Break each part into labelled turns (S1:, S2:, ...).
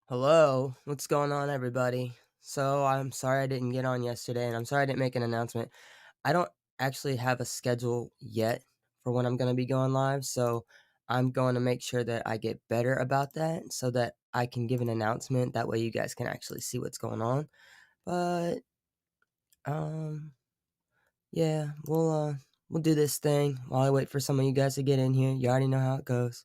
S1: Hello, what's going on, everybody? So, I'm sorry I didn't get on yesterday, and I'm sorry I didn't make an announcement. I don't actually have a schedule yet for when I'm going to be going live, so I'm going to make sure that I get better about that so that I can give an announcement. That way, you guys can actually see what's going on. But, um, yeah, we'll do this thing while I wait for some of you guys to get in here. You already know how it goes.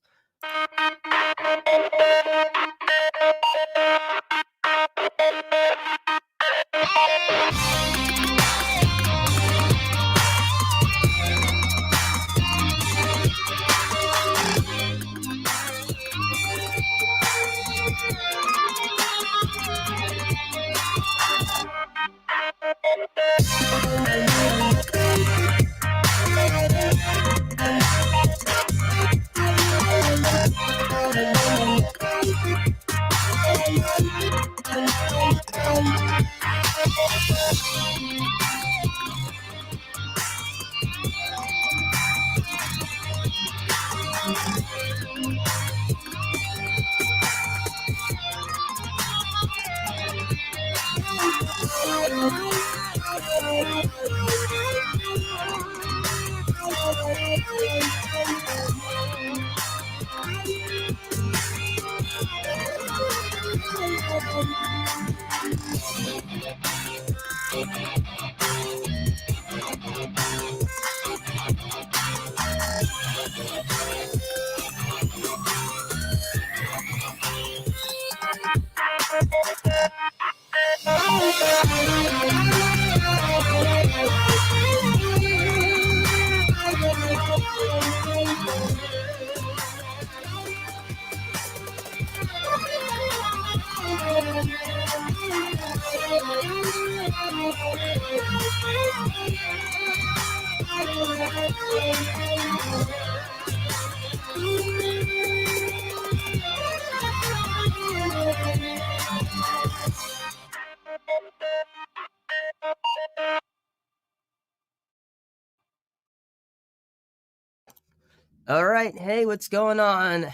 S1: All right, hey, what's going on?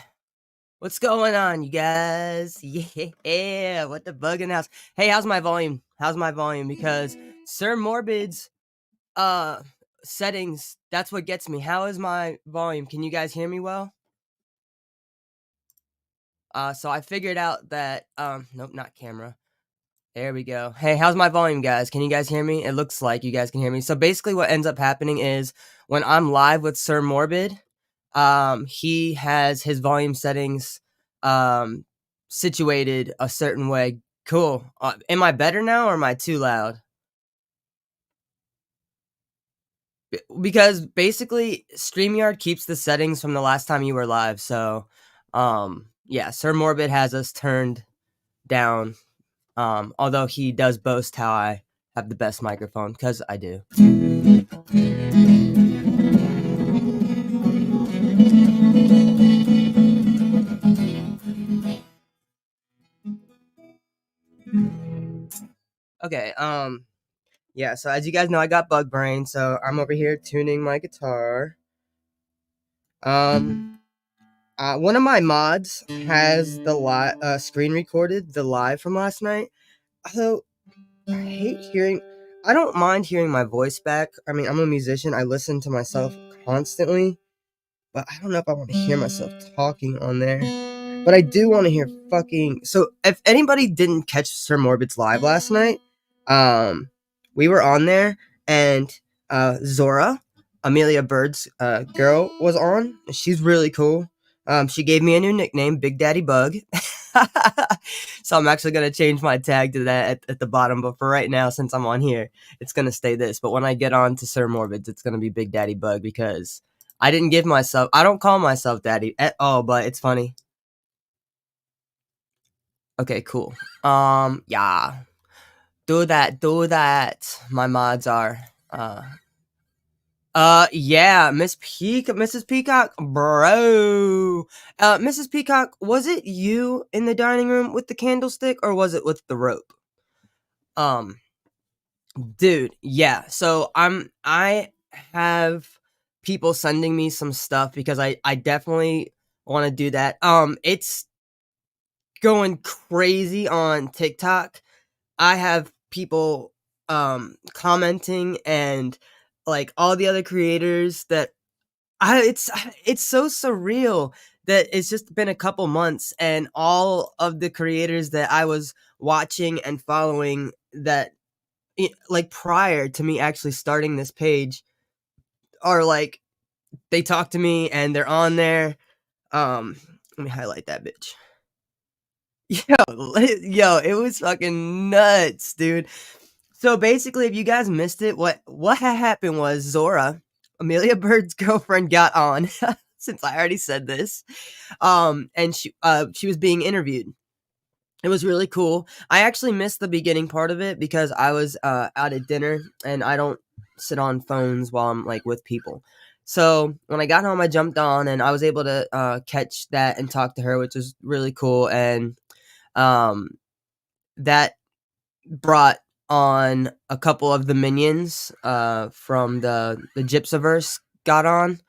S1: What's going on, you guys? Yeah, what the bug in the house? Hey, how's my volume? How's my volume? Because Sir Morbid's uh settings, that's what gets me. How is my volume? Can you guys hear me well? So I figured out that nope, not camera. There we go. Hey, how's my volume, guys? Can you guys hear me? It looks like you guys can hear me. So basically what ends up happening is when I'm live with Sir Morbid, he has his volume settings situated a certain way. Cool. Am I better now or am I too loud? Because basically StreamYard keeps the settings from the last time you were live. So yeah, Sir Morbid has us turned down. Although he does boast how I have the best microphone, because I do. Okay, yeah, so as you guys know, I got bug brain, so I'm over here tuning my guitar. One of my mods has the screen recorded the live from last night. Although I don't mind hearing my voice back. I mean, I'm a musician. I listen to myself constantly, but I don't know if I want to hear myself talking on there. But I do want to hear fucking. So if anybody didn't catch Sir Morbid's live last night, we were on there and Zora, Amelia Bird's girl, was on. She's really cool. She gave me a new nickname, Big Daddy Bug. So I'm actually gonna change my tag to that at the bottom. But for right now, since I'm on here, it's gonna stay this. But when I get on to Sir Morbid's, it's gonna be Big Daddy Bug because I don't call myself daddy at all, but it's funny. Okay, cool. Yeah. Do that. My mods are, yeah, Mrs. Peacock, bro. Mrs. Peacock, was it you in the dining room with the candlestick, or was it with the rope? Dude, yeah. So I have people sending me some stuff because I definitely want to do that. It's going crazy on TikTok. I have people commenting and like all the other creators that it's so surreal that it's just been a couple months and all of the creators that I was watching and following that like prior to me actually starting this page are like they talk to me and they're on there. Let me highlight that bitch. Yo, it was fucking nuts, dude. So basically, if you guys missed it, what had happened was Zora, Amelia Bird's girlfriend, got on. Since I already said this, and she was being interviewed. It was really cool. I actually missed the beginning part of it because I was out at dinner, and I don't sit on phones while I'm like with people. So when I got home, I jumped on, and I was able to catch that and talk to her, which was really cool. And um, that brought on a couple of the minions from the Gypsyverse got on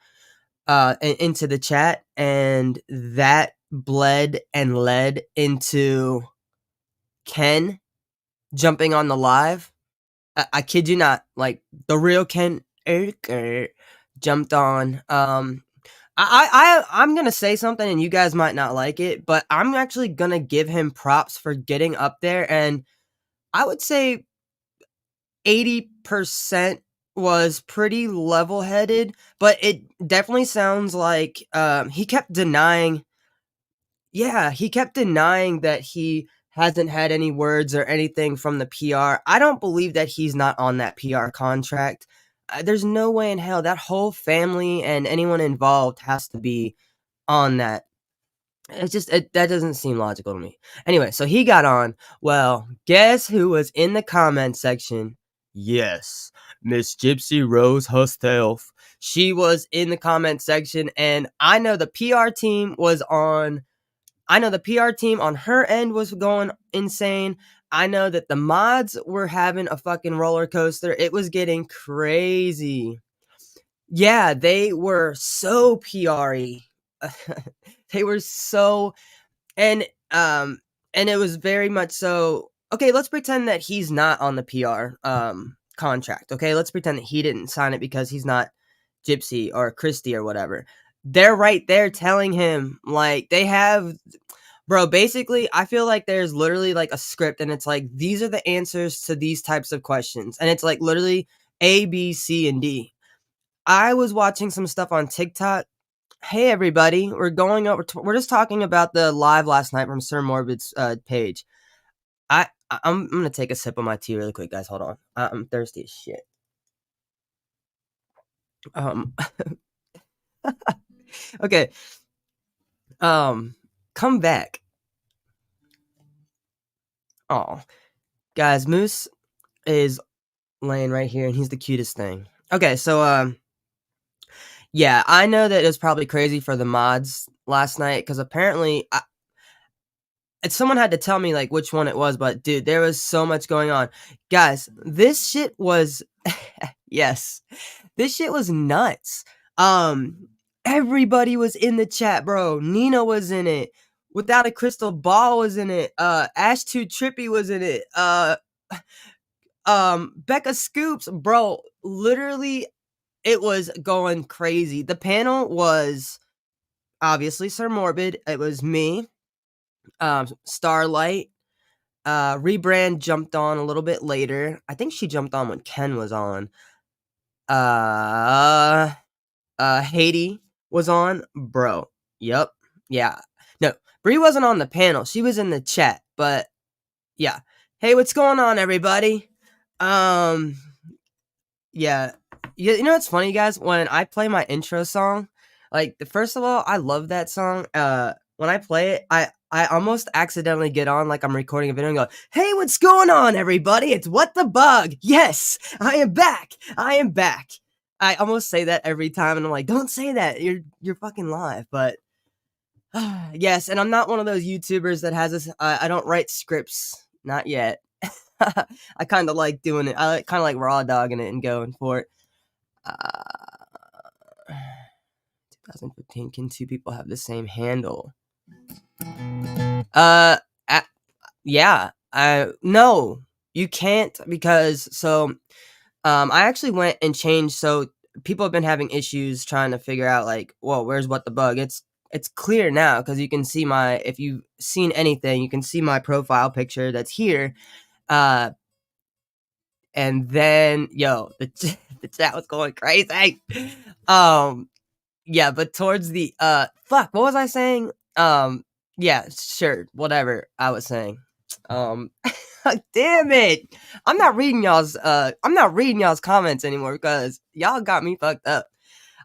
S1: into the chat, and that bled and led into Ken jumping on the live. I kid you not, like the real Ken Urker jumped on. I'm gonna say something, and you guys might not like it, but I'm actually gonna give him props for getting up there, and I would say 80% was pretty level-headed, but it definitely sounds like, he kept denying. Yeah, he kept denying that he hasn't had any words or anything from the PR. I don't believe that he's not on that PR contract. There's no way in hell that whole family and anyone involved has to be on that. That doesn't seem logical to me. Anyway, so he got on. Well, guess who was in the comment section? Yes, Miss Gypsy Rose herself. She was in the comment section, and I know the PR team was on. I know the PR team on her end was going insane. I know that the mods were having a fucking roller coaster. It was getting crazy. Yeah, they were so PR-y. They were so and um and it was very much so. Okay, let's pretend that he's not on the PR contract. Okay, let's pretend that he didn't sign it because he's not Gypsy or Christy or whatever. They're right there telling him like they have. Bro, basically, I feel like there's literally like a script and it's like these are the answers to these types of questions. And it's like literally A, B, C, and D. I was watching some stuff on TikTok. Hey everybody, we're just talking about the live last night from Sir Morbid's page. I'm gonna take a sip of my tea really quick, guys. Hold on. I'm thirsty as shit. Um okay. Come back. Oh, guys, Moose is laying right here and he's the cutest thing. Okay, so yeah, I know that it was probably crazy for the mods last night because apparently someone had to tell me like which one it was, but dude, there was so much going on. Guys, this shit was yes. This shit was nuts. Everybody was in the chat, bro. Nina was in it. Without a Crystal Ball was in it. Ash Too Trippy was in it. Becca Scoops, bro. Literally, it was going crazy. The panel was obviously Sir Morbid. It was me, Starlight. Rebrand jumped on a little bit later. I think she jumped on when Ken was on. Haiti was on, bro. Yep. Yeah. No, Bree wasn't on the panel. She was in the chat, but yeah. Hey, what's going on, everybody? Um, yeah. You know what's funny, guys? When I play my intro song, like first of all, I love that song. When I play it, I almost accidentally get on like I'm recording a video and go, "Hey, what's going on, everybody? It's What the Bug. Yes, I am back. I am back." I almost say that every time, and I'm like, "Don't say that. You're fucking live." But yes, and I'm not one of those YouTubers that has this. I don't write scripts, not yet. I kind of like doing it. I kind of like raw dogging it and going for it. 2015. Can two people have the same handle? Uh, a yeah, no, you can't because I actually went and changed so people have been having issues trying to figure out, like, "Well, where's what the bug?" It's clear now because you can see my if you've seen anything, you can see my profile picture that's here, uh, and then, yo, the chat was going crazy. Um, yeah, but towards the fuck, what was I saying? Yeah, sure, whatever I was saying. Um, damn it. I'm not reading y'all's comments anymore because y'all got me fucked up.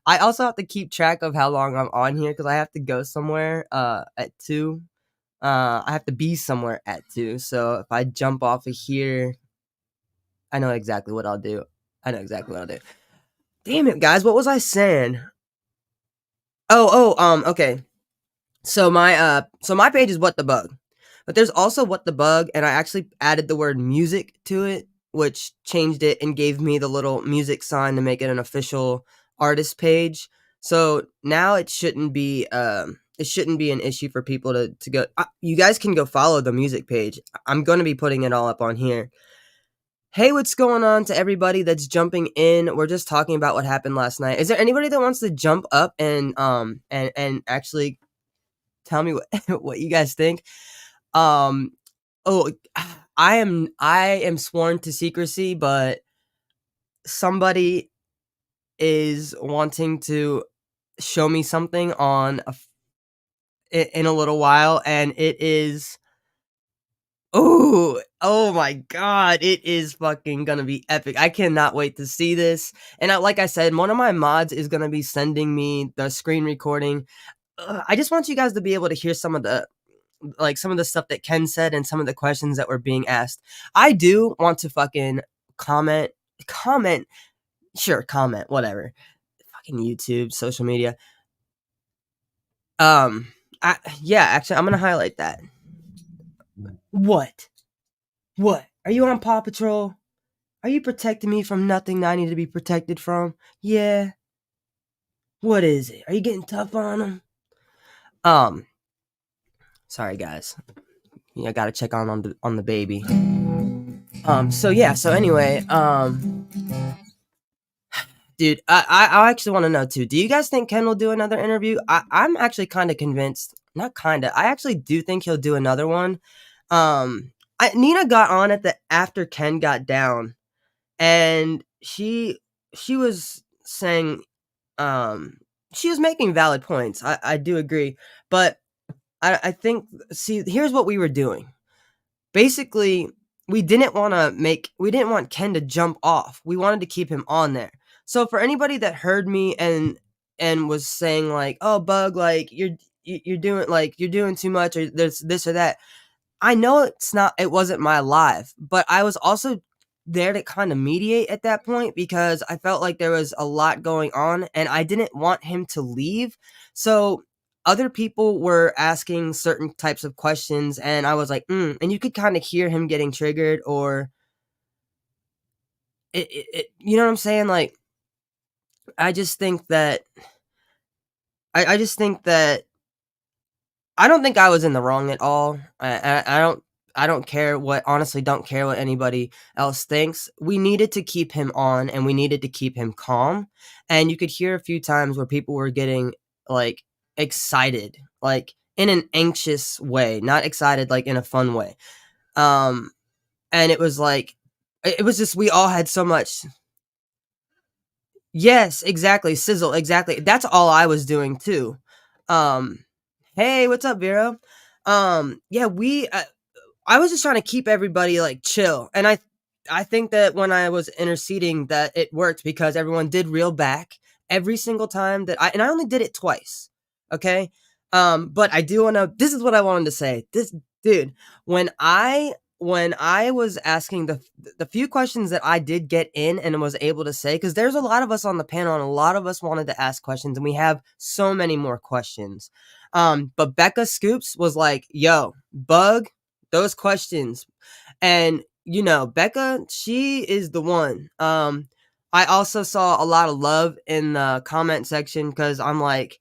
S1: I also have to keep track of how long I'm on here because I have to go somewhere at 2. I have to be somewhere at 2. So if I jump off of here, I know exactly what I'll do. I know exactly what I'll do. Damn it, guys, what was I saying? Okay. So my page is what the bug. But there's also what the bug, and I actually added the word music to it, which changed it and gave me the little music sign to make it an official artist page. So now it shouldn't be an issue for people to go. You guys can go follow the music page. I'm going to be putting it all up on here. Hey, what's going on to everybody that's jumping in? We're just talking about what happened last night. Is there anybody that wants to jump up and actually tell me what what you guys think? Um, oh, I am sworn to secrecy, but somebody is wanting to show me something on in a little while, and it is oh my god, it is fucking gonna be epic. I cannot wait to see this. And like I said, one of my mods is gonna be sending me the screen recording. I just want you guys to be able to hear some of the some of the stuff that Ken said and some of the questions that were being asked. I do want to fucking comment, sure, comment, whatever. Fucking YouTube, social media. Um, yeah, actually, I'm gonna highlight that. What? What? Are you on Paw Patrol? Are you protecting me from nothing that I need to be protected from? Yeah. What is it? Are you getting tough on them? Sorry guys. Yeah, I gotta check on the baby. So yeah, so anyway, dude, I actually want to know too. Do you guys think Ken will do another interview? I'm actually kind of convinced. Not kind of. I actually do think he'll do another one. Nina got on at the after Ken got down, and she was saying, she was making valid points. I do agree, but I think see here's what we were doing. Basically, we didn't want Ken to jump off. We wanted to keep him on there. So for anybody that heard me and was saying like, "Oh, Bug, like you're doing too much or there's this or that." I know it wasn't my live, but I was also there to kind of mediate at that point because I felt like there was a lot going on and I didn't want him to leave. So other people were asking certain types of questions and I was like, and you could kind of hear him getting triggered or you know what I'm saying? Like, I just think that, I just think that I don't think I was in the wrong at all. I don't care what honestly don't care what anybody else thinks. We needed to keep him on and we needed to keep him calm. And you could hear a few times where people were getting like excited, like in an anxious way, not excited like in a fun way. Um and it was like it was just we all had so much. Yes, exactly. Sizzle, exactly. That's all I was doing too. Um hey, what's up, Vero? Yeah, I was just trying to keep everybody like chill. And I think that when I was interceding that it worked because everyone did reel back every single time that I only did it twice. Okay? But I do want to this is what I wanted to say. This dude, when I was asking the few questions that I did get in and was able to say cuz there's a lot of us on the panel and a lot of us wanted to ask questions and we have so many more questions. But Becca Scoops was like, "Yo, Bug, those questions." And you know, Becca, she is the one. I also saw a lot of love in the comment section cuz I'm like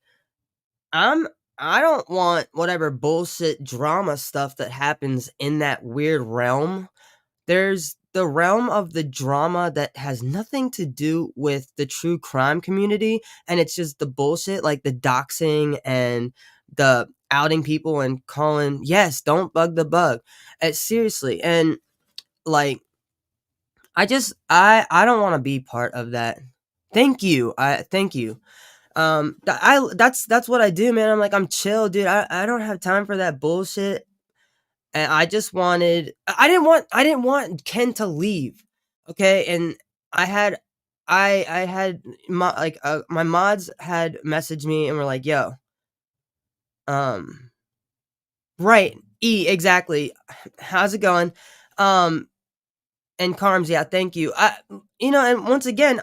S1: I don't want whatever bullshit drama stuff that happens in that weird realm. There's the realm of the drama that has nothing to do with the true crime community, and it's just the bullshit, like the doxing and the outing people and calling, yes, don't bug the bug. Seriously, and like I don't want to be part of that. Thank you. I thank you. That's what I do, man. I'm chill, dude. I don't have time for that bullshit. And I just wanted I didn't want Ken to leave. Okay? And I had I had my mods had messaged me and were like, "Yo, um right, exactly. How's it going?" Um And Carms, yeah, thank you. And once again,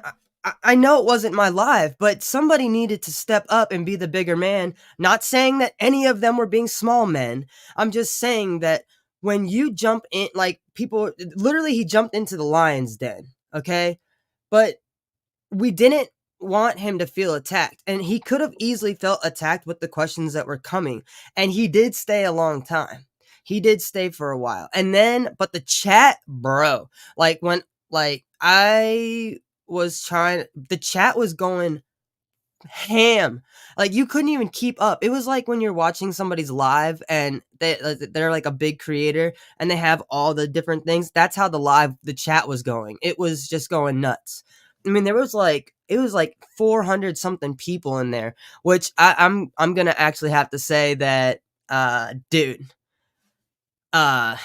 S1: I know it wasn't my live, but somebody needed to step up and be the bigger man. Not saying that any of them were being small men. I'm just saying that when you jump in, like people, literally, he jumped into the lion's den. Okay, but we didn't want him to feel attacked, and he could have easily felt attacked with the questions that were coming, and he did stay a long time. He did stay for a while. And then but the chat, bro, like when like I was trying, the chat was going ham. Like you couldn't even keep up. It was like when you're watching somebody's live and they're like a big creator and they have all the different things. That's how the chat was going. It was just going nuts. I mean, it was like 400 something people in there, which I'm gonna actually have to say that dude, uh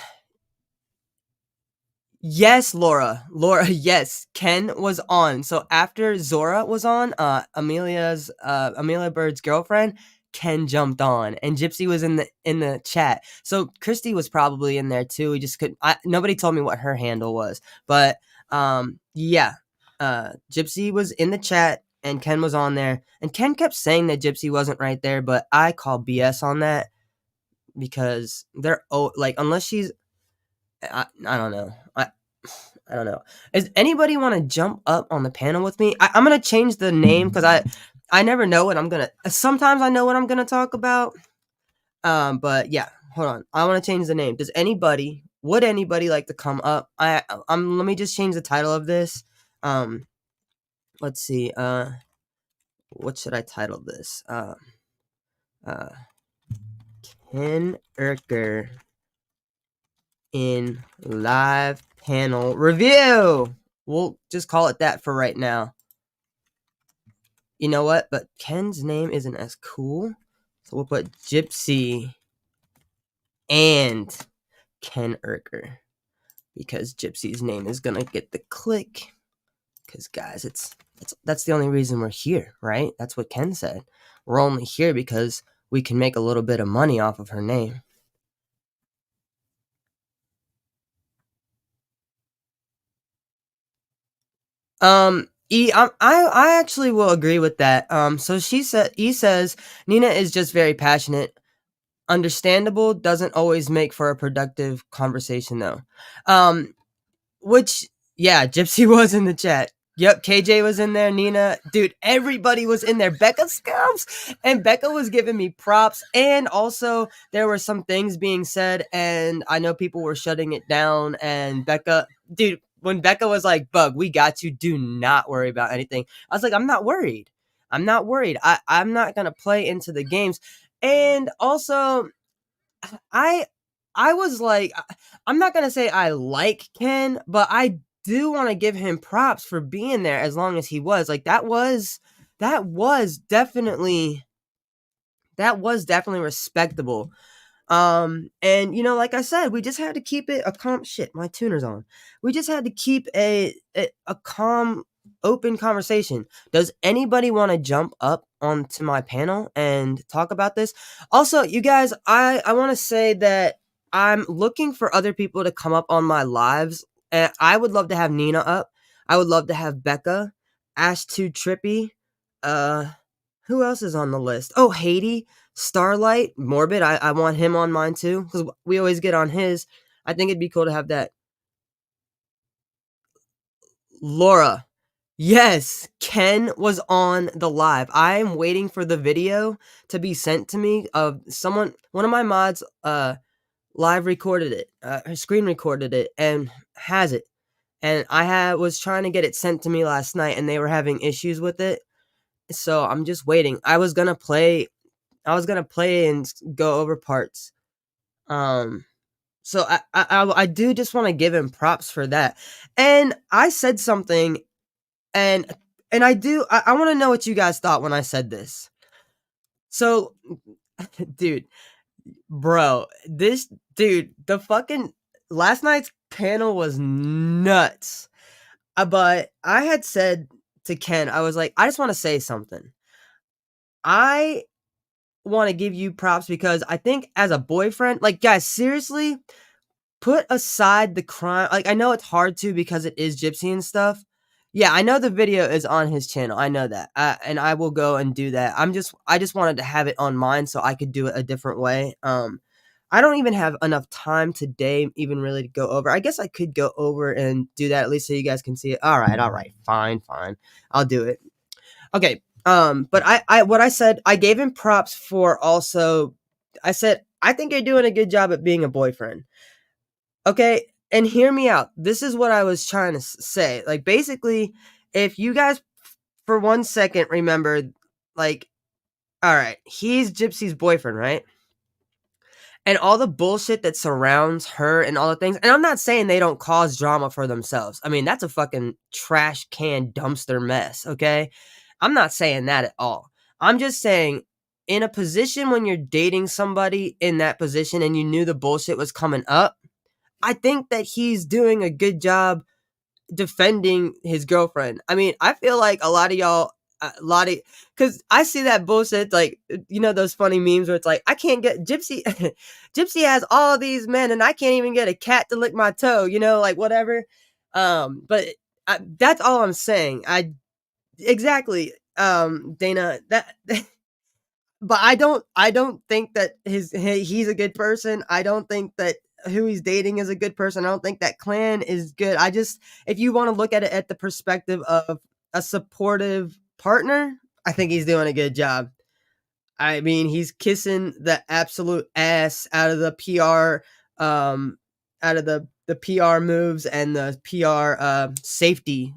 S1: yes, Laura, yes, Ken was on. So after Zora was on, Amelia Bird's girlfriend, Ken jumped on, and Gypsy was in the chat. So Christy was probably in there too. We just couldn't. Nobody told me what her handle was, but yeah, Gypsy was in the chat, and Ken was on there, and Ken kept saying that Gypsy wasn't right there, but I call BS on that because like unless she's, I don't know. I don't know. Is anybody want to jump up on the panel with me? I'm gonna change the name because I never know what I'm gonna. Sometimes I know what I'm gonna talk about. But yeah, hold on. I want to change the name. Would anybody like to come up? Let me just change the title of this. Um, let's see. What should I title this? Uh, Ken Urker in live panel review. We'll just call it that for right now. You know what? But Ken's name isn't as cool. So we'll put Gypsy and Ken Urker. Because Gypsy's name is gonna get the click. Because guys, that's the only reason we're here, right? That's what Ken said. We're only here because we can make a little bit of money off of her name. I actually will agree with that. So he says Nina is just very passionate. Understandable, doesn't always make for a productive conversation though. Which, yeah, Gypsy was in the chat. Yep, KJ was in there, Nina, dude, everybody was in there. Becca Scouts, and Becca was giving me props, and also there were some things being said, and I know people were shutting it down. And Becca, dude, when Becca was like, "Bug, we got you. Do not worry about anything," I was like, "I'm not worried. I'm not worried. I'm not gonna play into the games." And also, I I was like, I'm not gonna say I like Ken, but I do want to give him props for being there as long as he was. Like that was definitely respectable. And like I said, we just had to keep it a calm shit. My tuner's on. We just had to keep a calm, open conversation. Does anybody want to jump up onto my panel and talk about this? Also, you guys, I want to say that I'm looking for other people to come up on my lives. And I would love to have Nina up. I would love to have Becca, Ash Too Trippy. Uh, who else is on the list? Oh, Haiti. Starlight, Morbid, I want him on mine too, because we always get on his. I think it'd be cool to have that. Laura. Yes, Ken was on the live. I am waiting for the video to be sent to me of one of my mods, live recorded it, screen recorded it and has it. And was trying to get it sent to me last night and they were having issues with it. So I'm just waiting. I was gonna play and go over parts. Um, so I do just want to give him props for that. And I said something, and I want to know what you guys thought when I said this. So, dude, bro, this dude, the fucking last night's panel was nuts. But I had said to Ken, I was like, I just want to say something. I want to give you props because I think as a boyfriend, like, guys, seriously, put aside the crime. Like, I know it's hard to because it is Gypsy and stuff. Yeah, I know the video is on his channel. I know that. And I will go and do that. I just wanted to have it on mine so I could do it a different way. I don't even have enough time today even really to go over. I guess I could go over and do that at least so you guys can see it. All right. Fine. I'll do it. Okay. But what I said, I gave him props for also. I said I think you're doing a good job at being a boyfriend. Okay, and hear me out. This is what I was trying to say. Like, basically, if you guys for 1 second remember, like, all right, he's Gypsy's boyfriend, right? And all the bullshit that surrounds her and all the things. And I'm not saying they don't cause drama for themselves. I mean, that's a fucking trash can dumpster mess, okay? I'm not saying that at all. I'm just saying, in a position when you're dating somebody in that position and you knew the bullshit was coming up, I think that he's doing a good job defending his girlfriend. I mean, I feel like a lot of y'all, because I see that bullshit, like, those funny memes where it's like, I can't get Gypsy, Gypsy has all these men and I can't even get a cat to lick my toe, like whatever. But that's all I'm saying. Exactly, Dana, that but I don't think that he's a good person. I don't think that who he's dating is a good person. I don't think that clan is good. If you want to look at it at the perspective of a supportive partner, I think he's doing a good job. I mean, he's kissing the absolute ass out of the PR, out of the PR moves and the PR safety.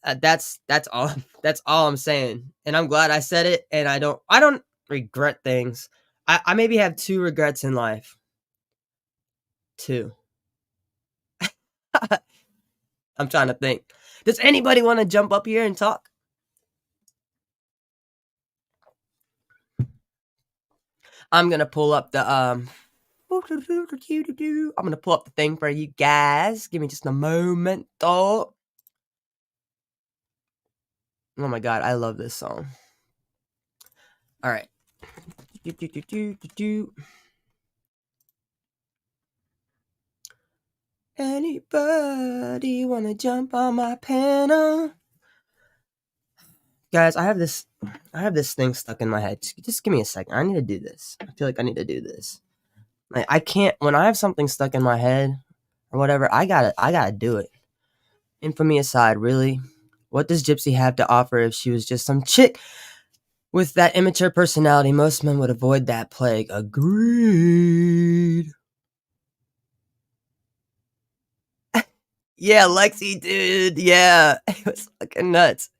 S1: That's all. That's all I'm saying, and I'm glad I said it. And I don't regret things. I maybe have 2 regrets in life. 2. I'm trying to think. Does anybody want to jump up here and talk? I'm gonna pull up the I'm gonna pull up the thing for you guys. Give me just a moment, though. Oh my god, I love this song. All right. Anybody wanna jump on my panel? Guys, I have this thing stuck in my head. Just give me a second. I need to do this. I feel like I need to do this. Like, I can't when I have something stuck in my head or whatever, I gotta do it. Infamy aside, really, what does Gypsy have to offer if she was just some chick with that immature personality? Most men would avoid that plague. Agreed. Yeah, Lexi, dude. Yeah. It was fucking nuts.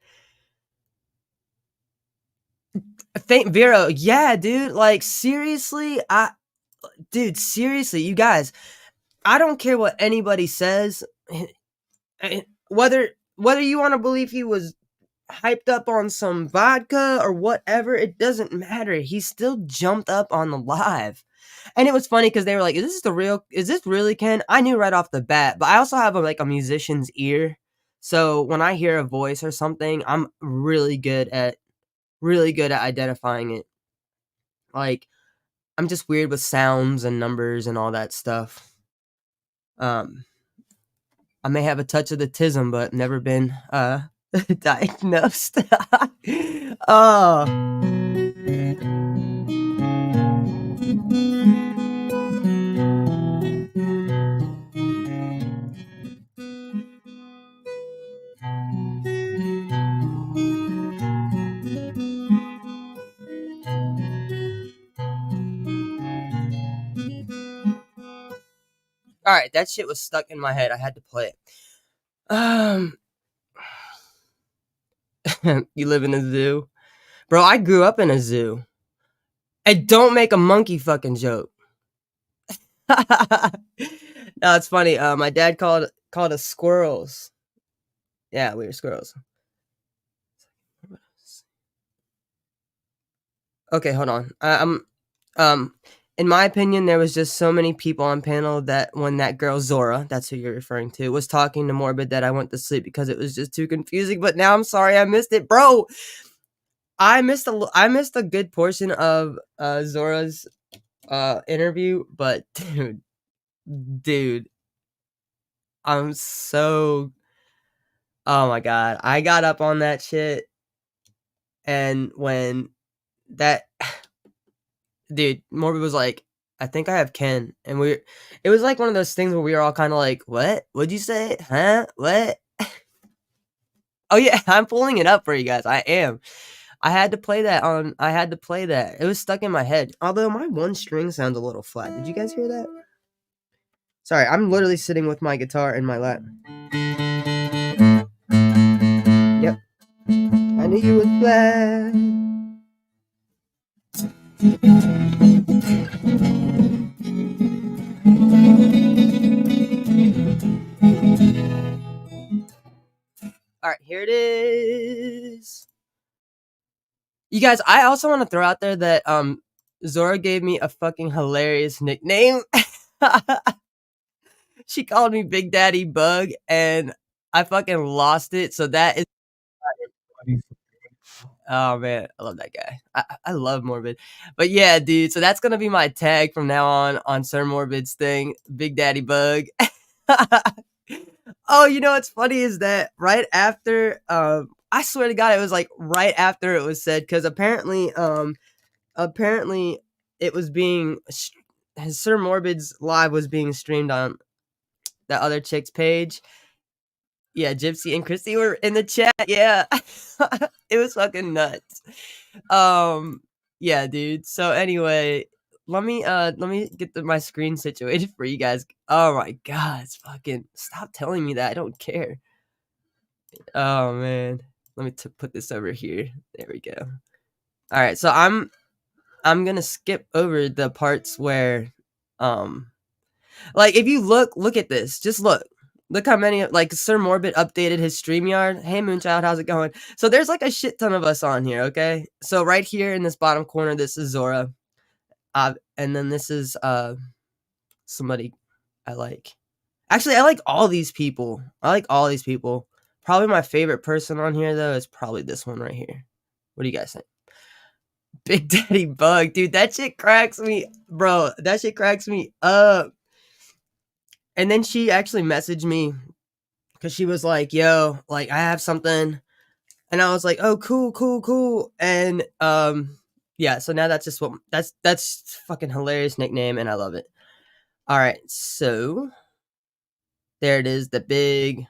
S1: Thank Vero. Yeah, dude. Like, seriously, seriously, you guys, I don't care what anybody says. Whether you want to believe he was hyped up on some vodka or whatever, it doesn't matter. He still jumped up on the live. And it was funny because they were like, is this really Ken? I knew right off the bat, but I also have a musician's ear. So when I hear a voice or something, I'm really good at identifying it. Like, I'm just weird with sounds and numbers and all that stuff. I may have a touch of the tism, but never been diagnosed. Oh. Alright, that shit was stuck in my head. I had to play it. You live in a zoo? Bro, I grew up in a zoo. And don't make a monkey fucking joke. No, it's funny. My dad called us squirrels. Yeah, we were squirrels. Okay, hold on. In my opinion, there was just so many people on panel that when that girl Zora, that's who you're referring to, was talking to Morbid, that I went to sleep because it was just too confusing. But now I'm sorry I missed it, bro. I missed a good portion of Zora's interview, but dude, I'm so, oh my god, I got up on that shit, and when that dude, Morbid was like, "I think I have Ken," and it was like one of those things where we were all kind of like, "What? What'd you say? Huh? What?" Oh yeah, I'm pulling it up for you guys. I am. I had to play that. It was stuck in my head. Although my one string sounds a little flat. Did you guys hear that? Sorry, I'm literally sitting with my guitar in my lap. Yep. I knew you would flat. Alright, here it is. You guys, I also want to throw out there that Zora gave me a fucking hilarious nickname. She called me Big Daddy Bug, and I fucking lost it. So that is, oh man, I love that guy. I love Morbid, but yeah, dude. So that's gonna be my tag from now on Sir Morbid's thing, Big Daddy Bug. Oh, you know what's funny is that right after, I swear to God, it was like right after it was said, because apparently it was being Sir Morbid's live was being streamed on that other chick's page. Yeah, Gypsy and Christy were in the chat. Yeah. It was fucking nuts. Yeah, dude. So anyway, let me get my screen situated for you guys. Oh my god, it's fucking, stop telling me that. I don't care. Oh man. Let me put this over here. There we go. All right, so I'm going to skip over the parts where like if you look at this, just look. Look how many, like, Sir Morbid updated his StreamYard. Hey, Moonchild, how's it going? So there's, like, a shit ton of us on here, okay? So right here in this bottom corner, this is Zora. And then this is, somebody I like. Actually, I like all these people. Probably my favorite person on here, though, is probably this one right here. What do you guys think? Big Daddy Bug. Dude, that shit cracks me. Bro, that shit cracks me up. And then she actually messaged me because she was like, yo, like, I have something. And I was like, oh, cool. And yeah, so now that's just that's fucking hilarious nickname, and I love it. All right, so there it is, the big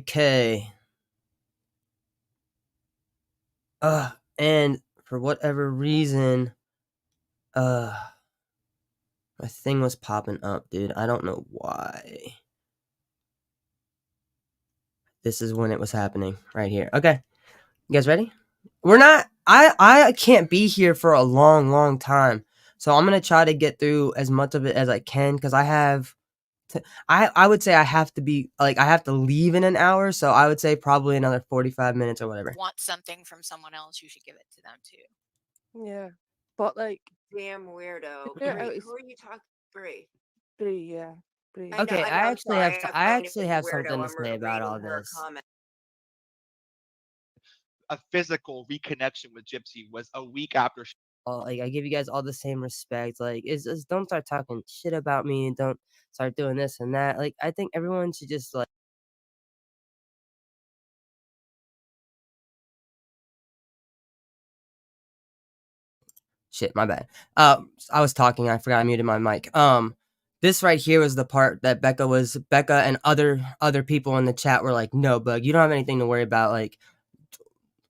S1: K. And for whatever reason, my thing was popping up, dude. I don't know why. This is when it was happening right here. Okay. You guys ready? I can't be here for a long time. So I'm going to try to get through as much of it as I can, because I would say I have to be, like, I have to leave in an hour. So I would say probably another 45 minutes or whatever.
S2: Want something from someone else, you should give it to them too.
S3: Yeah, but like,
S4: damn weirdo.
S3: Yeah,
S4: Brie, who are you talking? Brie.
S3: Brie, yeah, Brie.
S1: Okay, I actually have something to say about all this.
S5: A physical reconnection with Gypsy was a week after.
S1: Like, I give you guys all the same respect. Like, don't start talking shit about me, and don't start doing this and that. Like, I think everyone should just, like, shit, my bad. I was talking, I forgot I muted my mic. This right here was the part that Becca and other people in the chat were like, no, Bug, you don't have anything to worry about, like,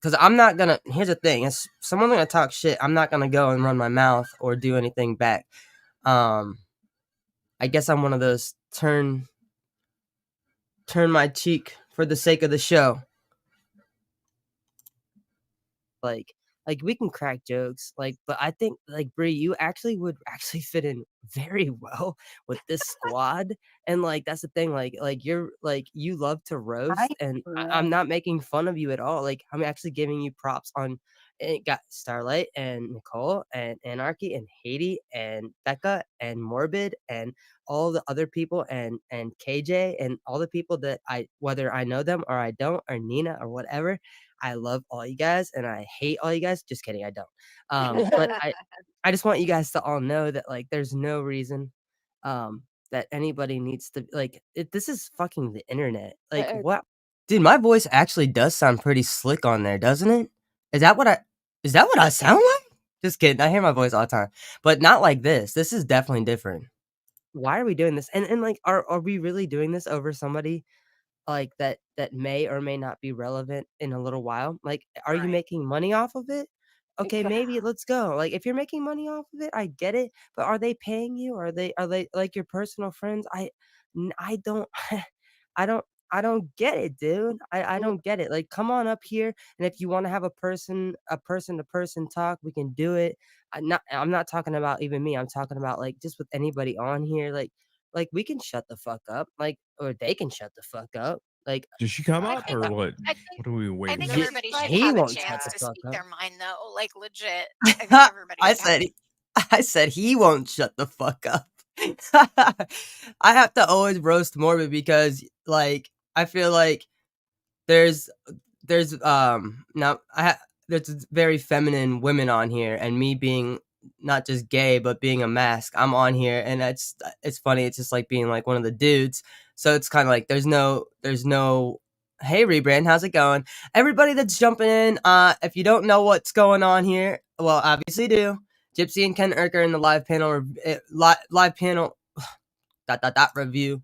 S1: because I'm not gonna, here's the thing, if someone's gonna talk shit, I'm not gonna go and run my mouth or do anything back. I guess I'm one of those turn my cheek for the sake of the show. Like we can crack jokes, but I think Bree, you actually would actually fit in very well with this squad. And that's the thing, you're you love to roast, and I'm not making fun of you at all. I'm actually giving you props on it. Got Starlight and Nicole and Anarchy and Haiti and Becca and Morbid and all the other people and KJ and all the people that whether I know them or I don't, or Nina or whatever. I love all you guys and I hate all you guys. Just kidding, I don't. But I just want you guys to all know that there's no reason that anybody needs to this is fucking the internet. What? Dude, my voice actually does sound pretty slick on there, doesn't it? Is that what I sound like? Just kidding. I hear my voice all the time. But not like this. This is definitely different. Why are we doing this? And are we really doing this over somebody that may or may not be relevant in a little while? Are you
S2: Right.
S1: making money off of it? Okay, maybe let's go. If you're making money off of it, I get it. But are they paying you? Are they your personal friends? I don't I don't get it, dude. I don't get it. Come on up here, and if you want to have a person to person talk, we can do it. I'm not talking about even me. I'm talking about just with anybody on here. We can shut the fuck up. Or they can shut the fuck up.
S6: Did she come
S2: I
S6: up
S2: think-
S6: or what?
S2: I think-
S6: What are we
S2: I
S6: waiting
S2: think
S6: for?
S2: everybody should
S1: he
S2: have a
S1: won't shut
S2: chance
S1: the
S2: to
S1: fuck
S2: speak
S1: up.
S2: their mind, though. Legit. I think everybody.
S1: I
S2: should have
S1: said I said he won't shut the fuck up. I have to always roast Morbid because I feel like there's now there's very feminine women on here, and me being not just gay but being a mask, I'm on here, and it's funny. It's just being one of the dudes. So it's kind of there's no hey Rebrand, how's it going? Everybody that's jumping in, if you don't know what's going on here, well, obviously do. Gypsy and Ken Urker in the live panel live panel review.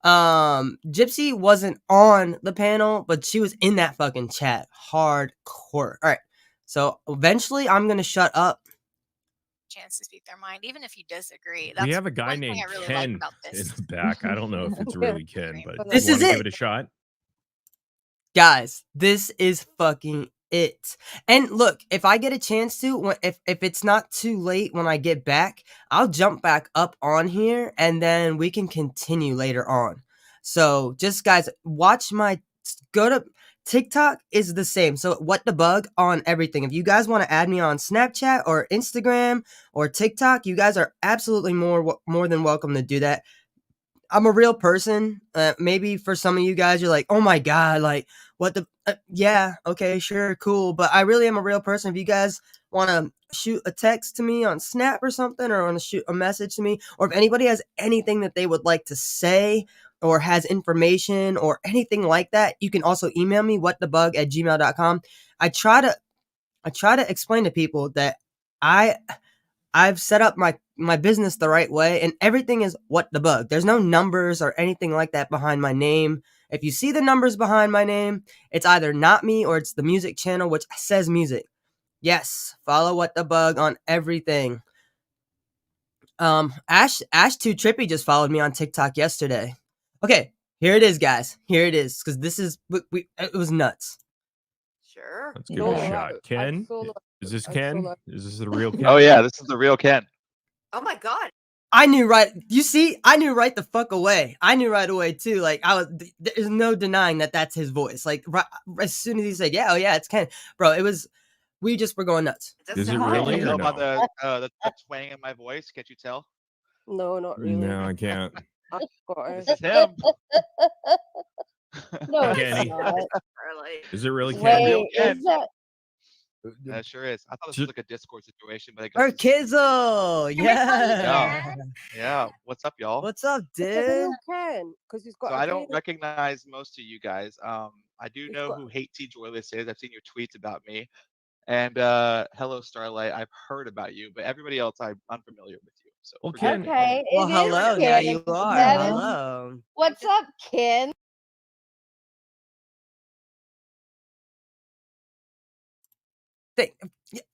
S1: Gypsy wasn't on the panel, but she was in that fucking chat hardcore. All right, so eventually I'm gonna shut up.
S2: chance to speak their mind, even if you disagree.
S6: We
S2: That's
S6: have a guy
S2: one thing
S6: named
S2: I really like
S6: Ken
S2: about
S6: in
S2: this.
S6: the back. I don't know if it's really Ken, but
S1: This
S6: you
S1: is
S6: want to
S1: it.
S6: give it a shot?
S1: Guys, this is fucking it. And look, if I get a chance to, if it's not too late when I get back, I'll jump back up on here and then we can continue later on. So just guys, watch go to TikTok is the same. So what the bug on everything. If you guys want to add me on Snapchat or Instagram or TikTok, you guys are absolutely more than welcome to do that. I'm a real person. Maybe for some of you guys, you're like, oh my God, what the, yeah, okay, sure, cool. But I really am a real person. If you guys want to shoot a text to me on Snap or something, or want to shoot a message to me, or if anybody has anything that they would like to say, or has information or anything like that, you can also email me, whatthebug@gmail.com. I try to explain to people that I've set up my business the right way, and everything is what the bug. There's no numbers or anything like that behind my name. If you see the numbers behind my name, it's either not me or it's the music channel, which says music. Yes, follow what the bug on everything. Ash Too Trippy just followed me on TikTok yesterday. Okay, here it is, guys. Here it is, because this is it was nuts.
S4: Sure.
S6: Let's give it a shot. Ken? Is this Ken? Is this the real Ken?
S5: Oh yeah, this is the real Ken.
S4: Oh my God.
S1: I knew right. You see, I knew right the fuck away. I knew right away too. There's no denying that that's his voice. Right, as soon as he said, "Yeah, oh yeah, it's Ken," bro. We just were going nuts.
S6: Is it really
S5: Can you
S6: or
S5: tell
S6: no?
S5: by the twang in my voice? Can't you tell?
S3: No, not really.
S6: No, I can't.
S3: I forgot
S5: This is him.
S7: No,
S6: Kenny.
S7: it's not.
S4: Really.
S6: Is it really
S5: Wait,
S6: Ken?
S5: real
S7: Wait,
S5: Ken.
S7: is that?
S5: That sure is. I thought this
S6: Ju-
S5: was like a Discord situation, but I
S1: Or
S5: guess
S1: Kizzle,
S5: yeah,
S1: yeah.
S5: yeah. What's up, y'all?
S1: What's up,
S3: it's
S1: dude?
S3: real Ken, because he's got
S5: So
S3: a
S5: I don't
S3: K.
S5: recognize most of you guys. I do
S3: He's
S5: know
S3: got-
S5: who Hate T Joyless is. I've seen your tweets about me. And hello, Starlight. I've heard about you, but everybody else I'm unfamiliar with you. So
S6: Well,
S5: forgive
S6: Ken,
S5: me.
S7: Okay,
S1: Well,
S7: it is
S1: hello.
S7: Ken.
S1: Now you are.
S7: That is-
S1: Hello.
S7: What's up, Ken?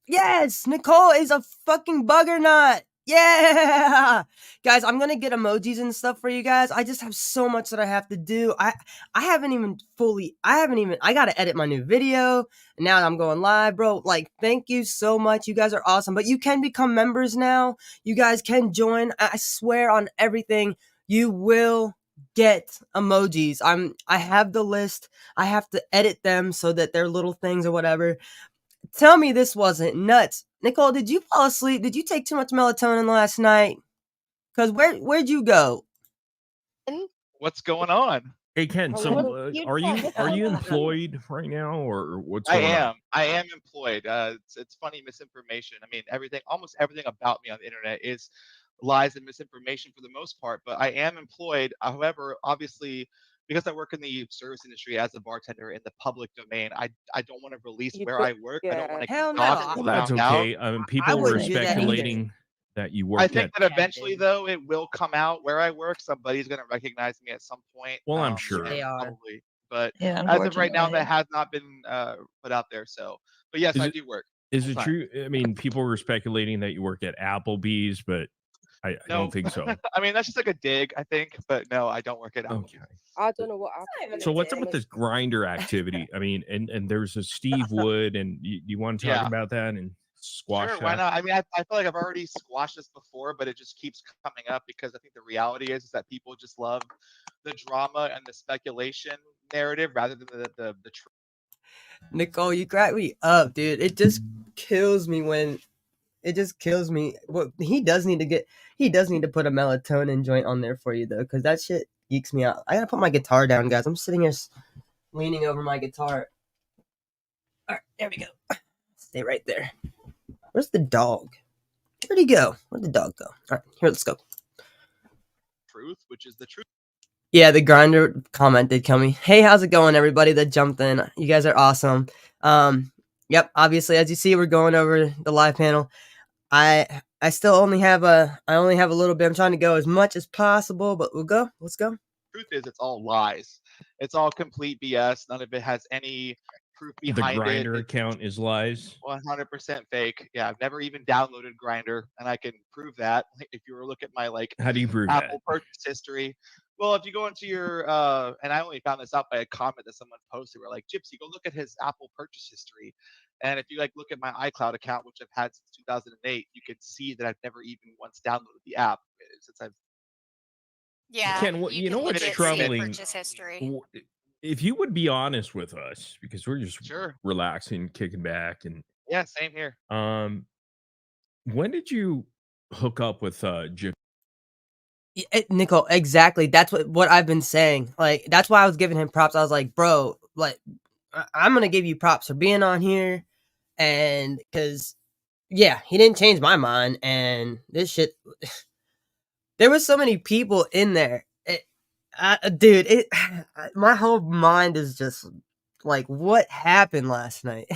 S1: Yes, Nicole is a fucking bugger nut. Yeah, guys, I'm gonna get emojis and stuff for you guys. I just have so much that I have to do. I gotta edit my new video. And now I'm going live, bro. Like, thank you so much. You guys are awesome. But you can become members now. You guys can join. I swear on everything, you will get emojis. I have the list. I have to edit them so that they're little things or whatever. Tell me this wasn't nuts. Nicole, did you fall asleep? Did you take too much melatonin last night? Cause where'd you go?
S5: What's going on?
S6: Hey Ken, so
S3: You
S6: are
S3: tell
S6: you
S3: me.
S6: employed right now, or what's
S5: I
S6: going on?
S5: am employed. It's funny misinformation. I mean, almost everything about me on the internet is lies and misinformation for the most part. But I am employed. However, obviously, because I work in the service industry as a bartender in the public domain, I don't want to release
S3: You
S5: where
S3: could,
S5: I work. I don't want to get
S1: Hell no.
S5: doxxed or
S6: Well, that's
S5: found out.
S6: okay.
S1: I
S6: People were
S1: wouldn't do that either.
S6: speculating that you
S5: I
S6: worked
S5: think
S6: at.
S5: that eventually, though, it will come out where I work. Somebody's going to recognize me at some point.
S6: Well, I'm
S5: and
S6: sure.
S1: They are.
S5: probably. But
S7: Yeah,
S5: as of right now, that
S7: unfortunately.
S5: has not been put out there. So, but yes,
S6: Is
S5: I
S6: it-
S5: do work.
S6: Is it
S5: full-time.
S6: true? I mean, people were speculating that you work at Applebee's, but I
S5: No.
S6: don't think so.
S5: I mean, that's just like a dig, I think. But no, I don't work at Applebee's.
S6: Okay.
S3: I don't know what happened.
S6: So what's up with this grinder activity? I mean, and there's a Steve Wood, and you want to talk
S5: Yeah.
S6: about that and squash
S5: Sure,
S6: that?
S5: why not? I mean, I feel like I've already squashed this before, but it just keeps coming up because I think the reality is that people just love the drama and the speculation narrative rather than the truth.
S1: Nicole, you crack me up, dude. It just kills me when Well, he does need to put a melatonin joint on there for you though, because that shit geeks me out. I gotta put my guitar down, guys. I'm sitting here leaning over my guitar. All right, there we go. Stay right there. Where's the dog? Where'd he go? Where'd the dog go? All right, here, let's go.
S5: Truth, which is the truth.
S1: Yeah, the grinder comment did kill me. Hey, how's it going, everybody that jumped in? You guys are awesome. Yep, obviously, as you see, we're going over the live panel. I still only have a little bit. I'm trying to go as much as possible, but we'll go. Let's go.
S5: Truth is, it's all lies. It's all complete BS. None of it has any proof
S6: The
S5: behind
S6: grinder
S5: it.
S6: account is lies.
S5: 100% fake. Yeah, I've never even downloaded Grinder, and I can prove that if you were to look at my
S6: How do you prove
S5: Apple
S6: that?
S5: purchase history. Well, if you go into your and I only found this out by a comment that someone posted, where like, Gypsy, go look at his Apple purchase history. And if you like look at my iCloud account, which I've had since 2008, you can see that I've never even once downloaded the app since I've.
S2: Yeah.
S6: Ken, you know
S2: can
S6: what's
S2: legit see
S6: troubling?
S2: Purchase history.
S6: If you would be honest with us, because we're just
S5: Sure.
S6: relaxing, kicking back, and
S5: Yeah, same here.
S6: when did you hook up with Gypsy?
S1: Nicole, exactly. That's what I've been saying. Like, that's why I was giving him props. I was like, bro, like, I'm gonna give you props for being on here, and because, yeah, he didn't change my mind, and this shit. There was so many people in there, dude. My whole mind is just like, what happened last night?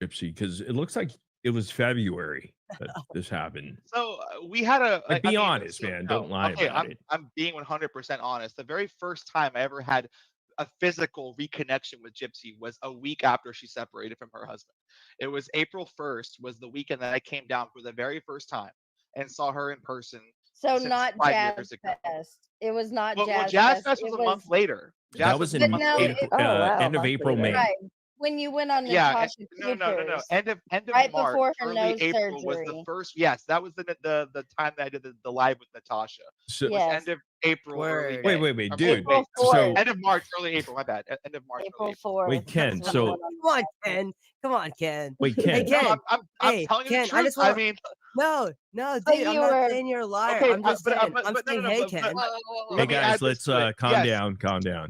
S6: Gypsy, because it looks like it was February that this happened.
S5: So we had a.
S6: Like,
S5: I
S6: be
S5: mean,
S6: honest,
S5: so-
S6: man.
S5: no,
S6: Don't lie
S5: okay,
S6: about it.
S5: I'm being 100% honest. The very first time I ever had a physical reconnection with Gypsy was a week after she separated from her husband. It was April 1st, was the weekend that I came down for the very first time and saw her in person.
S8: So
S5: since
S8: not
S5: 5
S8: Jazz
S5: years ago.
S8: Fest. It was not
S5: Well,
S8: Jazz
S5: Jazz
S8: Fest.
S5: Fest was
S8: It
S5: a month later. Jazz
S6: That was
S5: Fest
S6: in
S5: a month
S8: no,
S5: later.
S8: it-
S3: Oh, wow,
S6: end of
S3: month
S6: April,
S3: later.
S6: May.
S8: right. When you went on
S5: Yeah,
S8: Natasha
S5: no.
S8: Pictures.
S5: End of
S8: Right
S5: March,
S8: before her
S5: early
S8: nose
S5: April was the
S8: surgery.
S5: first. Yes, that was the time that I did the live with Natasha.
S6: So,
S5: It was
S8: Yes.
S5: end of April, early
S1: Word.
S5: May.
S6: wait,
S5: Or
S6: dude.
S8: April
S6: So
S8: 4th.
S5: End of March, early April. My bad. End of March,
S8: April
S5: early
S8: 4th.
S6: Wait, Ken,
S8: That's when
S6: so-
S8: I went on
S1: Come on,
S8: Natasha.
S1: Ken. Come on, Ken.
S6: wait,
S1: Hey,
S6: Ken.
S5: No,
S1: Ken.
S5: I'm
S1: Hey,
S5: telling you
S1: Ken,
S5: the
S1: I
S5: truth.
S1: just want.
S5: mean,
S1: No,
S8: But
S1: dude. I'm
S8: you
S1: not
S8: were-
S1: saying you're a liar.
S5: okay,
S1: I'm just
S5: but
S1: saying.
S5: no,
S1: I'm saying,
S5: no,
S1: hey,
S5: but-
S1: Ken.
S2: Whoa, whoa, whoa,
S6: Hey
S5: Let me
S6: guys,
S5: add this
S6: let's
S5: to it.
S6: calm
S5: Yes.
S6: down. Calm down.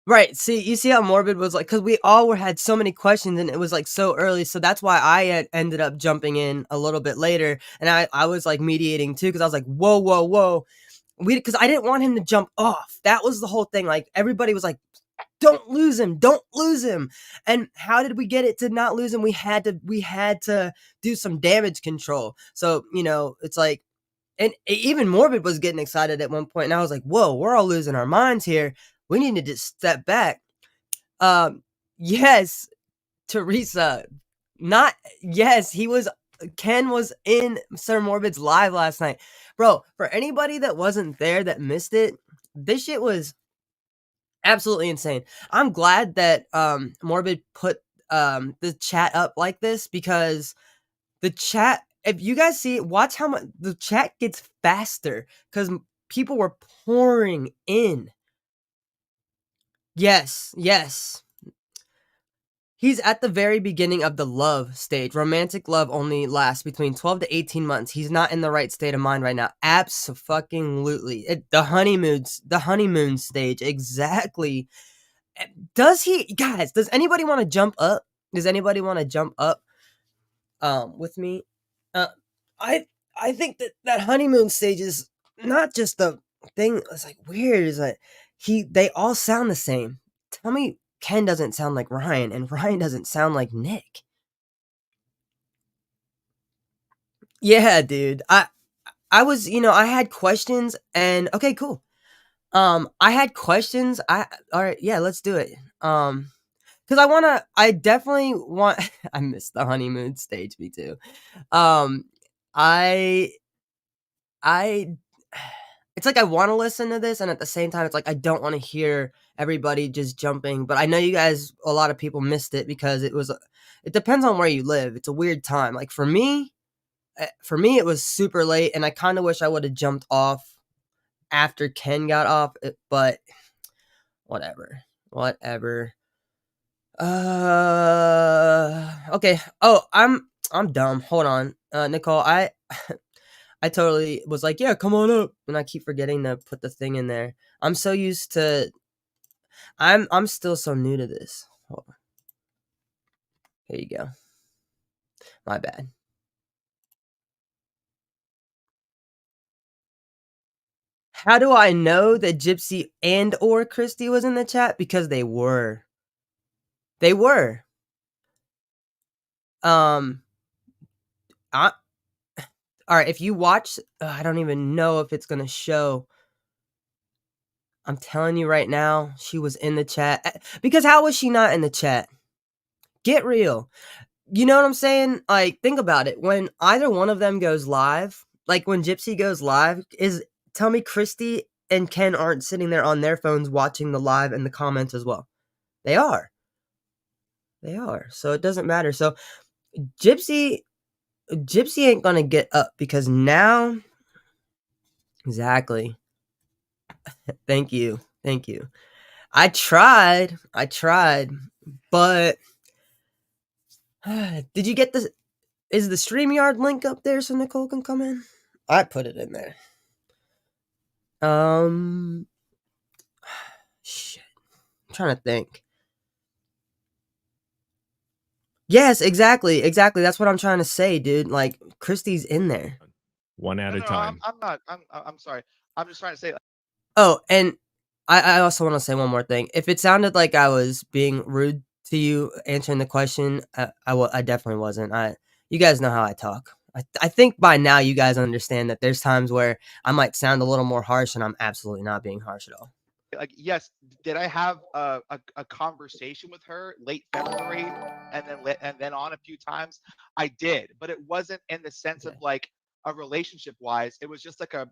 S1: Right. See, you see how Morbid was like, because we all had so many questions and it was like so early. So that's why I had ended up jumping in a little bit later. And I was like mediating too, because I was like, whoa. Because I didn't want him to jump off. That was the whole thing. Like, everybody was like, don't lose him. And how did we get it to not lose him? We had to do some damage control. So, it's like, and even Morbid was getting excited at one point, and I was like, whoa, we're all losing our minds here. We need to just step back. Yes, Teresa. Not, yes, he was Ken was in Sir Morbid's live last night. Bro, for anybody that wasn't there that missed it, this shit was absolutely insane. I'm glad that Morbid put the chat up like this, because the chat, if you guys see it, watch how much the chat gets faster because people were pouring in. Yes. He's at the very beginning of the love stage. Romantic love only lasts between 12 to 18 months. He's not in the right state of mind right now. Abso-fucking-lutely. The honeymoon stage. Exactly. Does anybody want to jump up? Does anybody want to jump up with me? I think that honeymoon stage is not just the thing. It's like weird. Is like they all sound the same. Tell me Ken doesn't sound like Ryan, and Ryan doesn't sound like Nick. Yeah, dude. I was, I had questions, and okay, cool. I had questions. All right, yeah, let's do it. Because I definitely want. I missed the honeymoon stage. Me too. I it's like I want to listen to this, and at the same time, it's like I don't want to hear everybody just jumping. But I know you guys, a lot of people missed it because it depends on where you live. It's a weird time. Like for me, it was super late, and I kind of wish I would have jumped off after Ken got off. But whatever. Okay. Oh, I'm dumb. Hold on, Nicole. I totally was like, yeah, come on up, and I keep forgetting to put the thing in there. I'm so used to. I'm still so new to this. Hold on. Here you go. My bad. How do I know that Gypsy and or Christy was in the chat? Because they were. They were. All right, if you watch, I don't even know if it's going to show. I'm telling you right now, she was in the chat. Because how was she not in the chat? Get real. You know what I'm saying? Like, think about it. When either one of them goes live, like when Gypsy goes live, tell me Christy and Ken aren't sitting there on their phones watching the live and the comments as well. They are. So it doesn't matter. So Gypsy ain't gonna get up because now. Exactly. Thank you. I tried, but did you get is the StreamYard link up there so Nicole can come in? I put it in there. Shit. I'm trying to think. Yes, exactly. That's what I'm trying to say, dude. Like, Christy's in there.
S6: One at a time.
S5: I'm not. I'm sorry. I'm just trying to say.
S1: Oh, and I also want to say one more thing. If it sounded like I was being rude to you answering the question, I definitely wasn't. You guys know how I talk. I think by now you guys understand that there's times where I might sound a little more harsh, and I'm absolutely not being harsh at all.
S5: Like, yes, did I have a conversation with her late February and then on a few times? I did, but it wasn't in the sense of like a relationship wise. It was just like a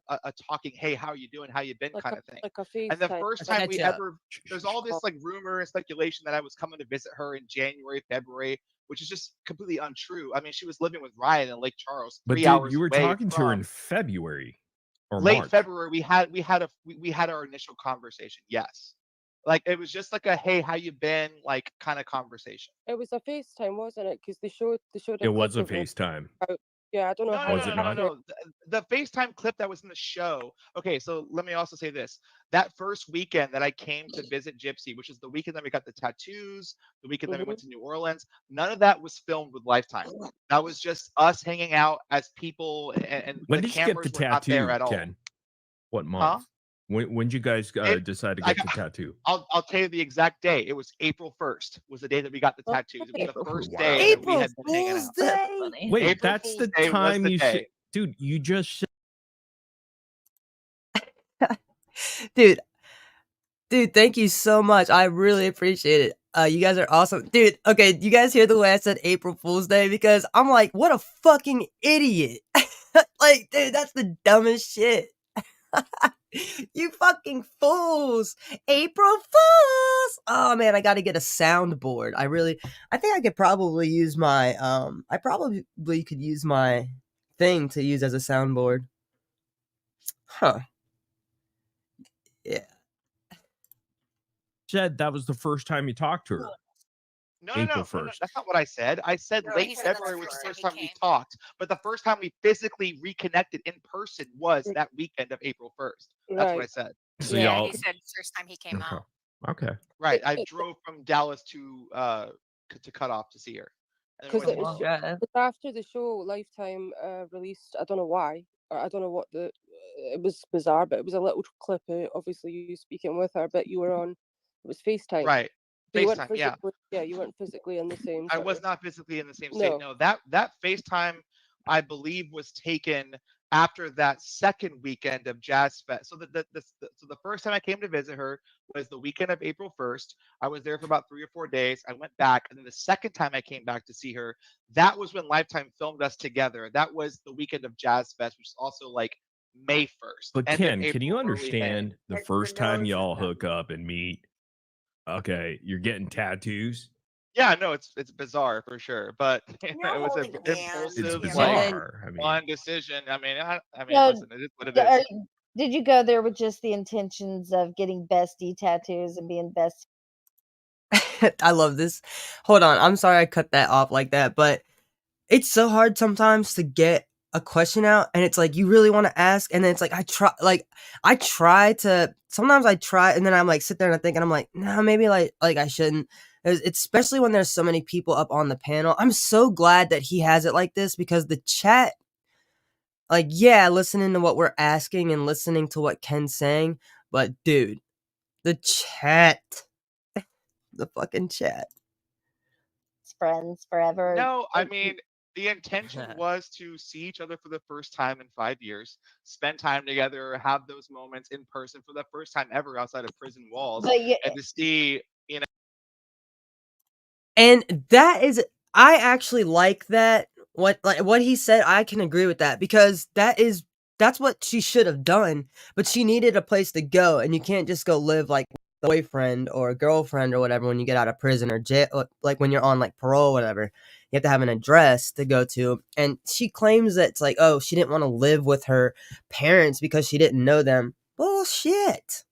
S5: talking, hey, how you doing, how you been,
S3: Like
S5: kind of thing.
S3: like a
S5: And the
S3: FaceTime.
S5: first
S2: Like a
S5: time we
S2: catch up.
S5: ever, there's all this like rumor and speculation that I was coming to visit her in January, February, which is just completely untrue. I mean, she was living with Ryan in Lake Charles,
S6: But
S5: 3
S6: dude,
S5: hours
S6: you were
S5: away
S6: talking to her in
S5: from
S6: February or
S5: late
S6: March.
S5: February. We had our initial conversation. Yes. Like it was just like a hey, how you been? Like kind of conversation.
S3: It was a FaceTime, wasn't it? Because they showed
S6: It was a
S3: clip of it.
S6: FaceTime.
S3: Yeah, I don't know
S5: No,
S3: how.
S5: no,
S6: Was
S5: no,
S6: it
S5: no, no,
S6: not?
S5: no. The FaceTime clip that was in the show. Okay, so let me also say this. That first weekend that I came to visit Gypsy, which is the weekend that we got the tattoos, the weekend that we went to New Orleans, none of that was filmed with Lifetime. That was just us hanging out as people, and
S6: When
S5: the
S6: did you get the
S5: cameras were not there
S6: tattoo,
S5: at all.
S6: Ken? What month?
S5: Huh?
S6: When did you guys decide to
S5: I
S6: get the
S5: got-
S6: tattoo?
S5: I'll tell you the exact day. It was April 1st was the day that we got the tattoos. It was the first
S6: Wow.
S5: day that we
S1: April
S5: had been hanging
S1: Fool's
S5: out.
S2: That's
S1: Day.
S2: funny.
S6: Wait,
S5: April
S6: that's
S5: Fool's
S6: the
S5: Day was
S6: time
S5: the
S6: you
S5: day.
S6: should. Dude, you just
S1: Dude, thank you so much. I really appreciate it. You guys are awesome. Dude, okay, you guys hear the way I said April Fool's Day? Because I'm like, what a fucking idiot. Like, dude, that's the dumbest shit. You fucking fools. April Fools. Oh man, I gotta get a soundboard. I think I could probably use my I probably could use my thing to use as a soundboard. Huh. Yeah.
S6: Said that was the first time you talked to her.
S5: No,
S6: April
S5: no,
S6: 1st.
S5: that's not what I said. I said
S4: No,
S5: late
S4: he said that's
S5: February
S4: the
S5: was the
S4: first
S5: first
S2: time
S5: time
S2: he
S5: we
S2: came.
S5: talked, but the first time we physically reconnected in person was that weekend of April 1st. That's what I
S3: Right.
S5: said.
S6: So
S2: Yeah,
S6: y'all
S2: he said first time he came
S6: okay.
S2: out.
S6: Okay.
S5: Right. I
S3: It-
S5: drove from Dallas to Cut Off to see her. And then we
S3: 'Cause
S5: went
S3: it
S5: to
S3: was-
S5: Morbid.
S3: It's after the show Lifetime released. I don't know why. Or I don't know what the. It was bizarre, but it was a little clip. Obviously, you speaking with her, but you were on. It was FaceTime.
S5: Right.
S3: So you weren't
S5: FaceTime, yeah.
S3: physically. Yeah, you weren't physically in the same.
S5: I
S3: sort
S5: was
S3: of-
S5: not physically in the same state.
S3: No.
S5: No, that FaceTime, I believe, was taken after that second weekend of Jazz Fest. So the first time I came to visit her was the weekend of April 1st. I was there for about 3 or 4 days. I went back, and then the second time I came back to see her, that was when Lifetime filmed us together. That was the weekend of Jazz Fest, which is also like May 1st.
S6: But
S5: end of
S6: Ken, can you
S5: April, early May.
S6: understand the
S4: It's
S6: first
S4: the
S6: time
S4: nose
S6: y'all
S4: of them.
S6: hook up and meet? Okay, you're getting tattoos.
S5: Yeah, no, it's bizarre for sure, but
S4: You're
S5: it was an
S4: holding hands,
S6: It's
S5: impulsive,
S4: Yeah.
S5: like
S6: bizarre. I mean,
S5: one decision. I mean,
S8: So,
S5: listen, it is what it
S8: D- are-
S5: is.
S8: Did you go there with just the intentions of getting bestie tattoos and being best?
S1: I love this. Hold on. I'm sorry I cut that off like that, but it's so hard sometimes to get a question out and it's like you really want to ask and then it's like sometimes I try and then I'm like sit there and I think and I'm like, no, maybe like I shouldn't. It's especially when there's so many people up on the panel. I'm so glad that he has it like this because the chat, like, yeah, listening to what we're asking and listening to what Ken's saying, but dude, the chat, the fucking chat.
S8: Friends forever.
S5: No, I mean, the intention was to see each other for the first time in 5 years, spend time together, have those moments in person for the first time ever outside of prison walls,
S8: But yeah,
S5: and to see,
S1: And that is, I actually like that. What he said, I can agree with that because that's what she should have done. But she needed a place to go, and you can't just go live like a boyfriend or a girlfriend or whatever when you get out of prison or jail, like when you're on like parole or whatever. You have to have an address to go to. And she claims that it's like, oh, she didn't want to live with her parents because she didn't know them. Bullshit.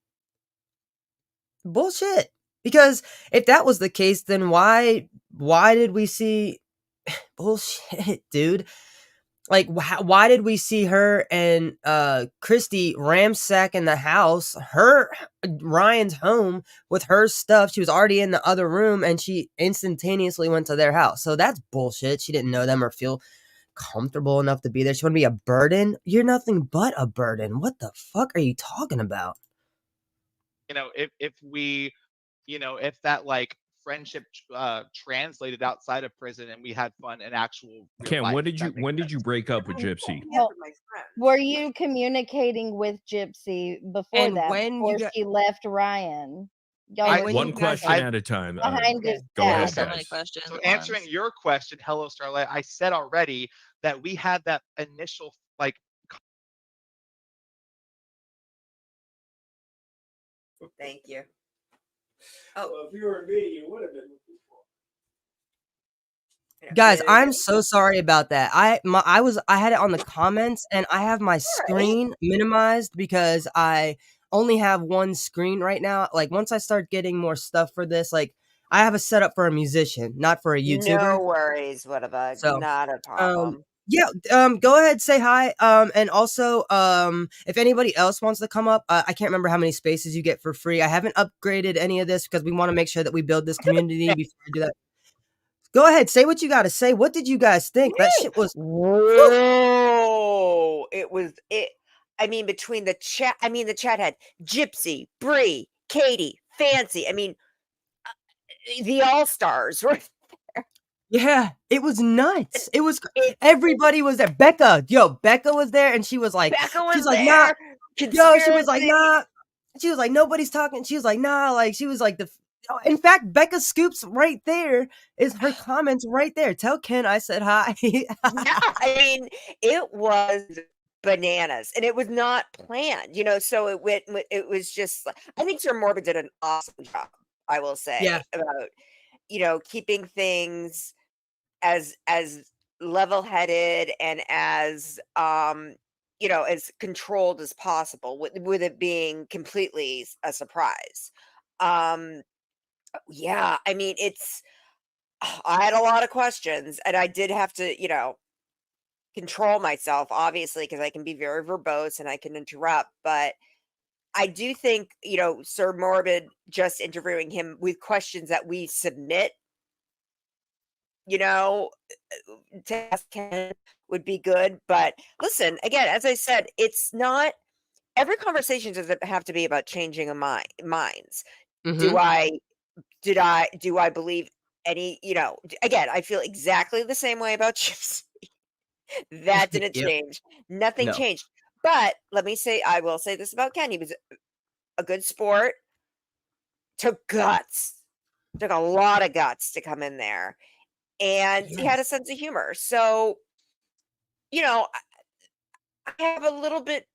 S1: Bullshit. Because if that was the case, then why did we see bullshit, dude? Like, why did we see her and Christy ransacking the house, Ryan's home with her stuff? She was already in the other room, and she instantaneously went to their house. So that's bullshit. She didn't know them or feel comfortable enough to be there. She want to be a burden. You're nothing but a burden. What the fuck are you talking about?
S5: if we, if that like friendship translated outside of prison and we had fun in actual real
S6: Ken,
S5: life,
S6: when
S5: if that makes
S6: did you
S5: sense.
S6: break up with Gypsy?
S8: Well,
S4: my friend.
S8: were you communicating with Gypsy before
S1: And
S8: that?
S1: when you
S8: Before
S1: got-
S8: she left Ryan? Y'all
S1: And
S8: were
S1: when
S6: One
S1: you guys-
S6: question
S5: I-
S6: at a time.
S8: behind his
S6: Go ahead,
S8: back.
S7: So many
S6: guys.
S7: questions.
S5: So
S7: at
S5: answering
S7: once.
S5: your question, hello Starlight, I said already that we had that initial like
S4: Thank you. Oh,
S9: Well, if you were me, you would have been looking for.
S4: yeah,
S1: Guys,
S4: yeah,
S1: I'm so sorry about that. I had it on the comments and I have my screen minimized because I only have one screen right now. Like once I start getting more stuff for this, like I have a setup for a musician, not for a YouTuber.
S10: No worries, whatever.
S1: So,
S10: Not a problem.
S1: Yeah, go ahead, say hi. And also, if anybody else wants to come up, I can't remember how many spaces you get for free. I haven't upgraded any of this because we want to make sure that we build this community before I do that. Go ahead, say what you got to say. What did you guys think? That shit was
S10: Whoa! It was it. I mean, between the chat. I mean, the chat had Gypsy, Bree, Katie, Fancy. I mean, the All Stars were.
S1: Yeah, it was nuts. It was everybody was there. Becca was there, and she was like,
S10: Becca was
S1: she's like,
S10: there.
S1: nah. Yo, she was like,
S10: Conspiracy.
S1: nah. She was like, nobody's talking. She was like, nah. Like she was like In fact, Becca Scoops right there is her comments right there. Tell Ken I said hi.
S10: Yeah, I mean, it was bananas, and it was not planned, so it was just I think Sir Morbid did an awesome job, I will
S1: Yeah.
S10: say, about, keeping things as level-headed and as, as controlled as possible with it being completely a surprise. Um, yeah, I mean, I had a lot of questions, and I did have to, control myself, obviously, because I can be very verbose and I can interrupt. But I do think, Sir Morbid just interviewing him with questions that we submit, to ask Ken would be good. But listen, again, as I said, it's not every conversation doesn't have to be about changing a minds. Do
S1: Mhm.
S10: I believe any, again, I feel exactly the same way about Gypsy. That didn't
S1: Yep.
S10: change. Nothing
S1: No.
S10: changed. But I will say this about Ken. He was a good sport, took guts, took a lot of guts to come in there. And he had a
S1: Yes.
S10: sense of humor. So, you know, I have a little bit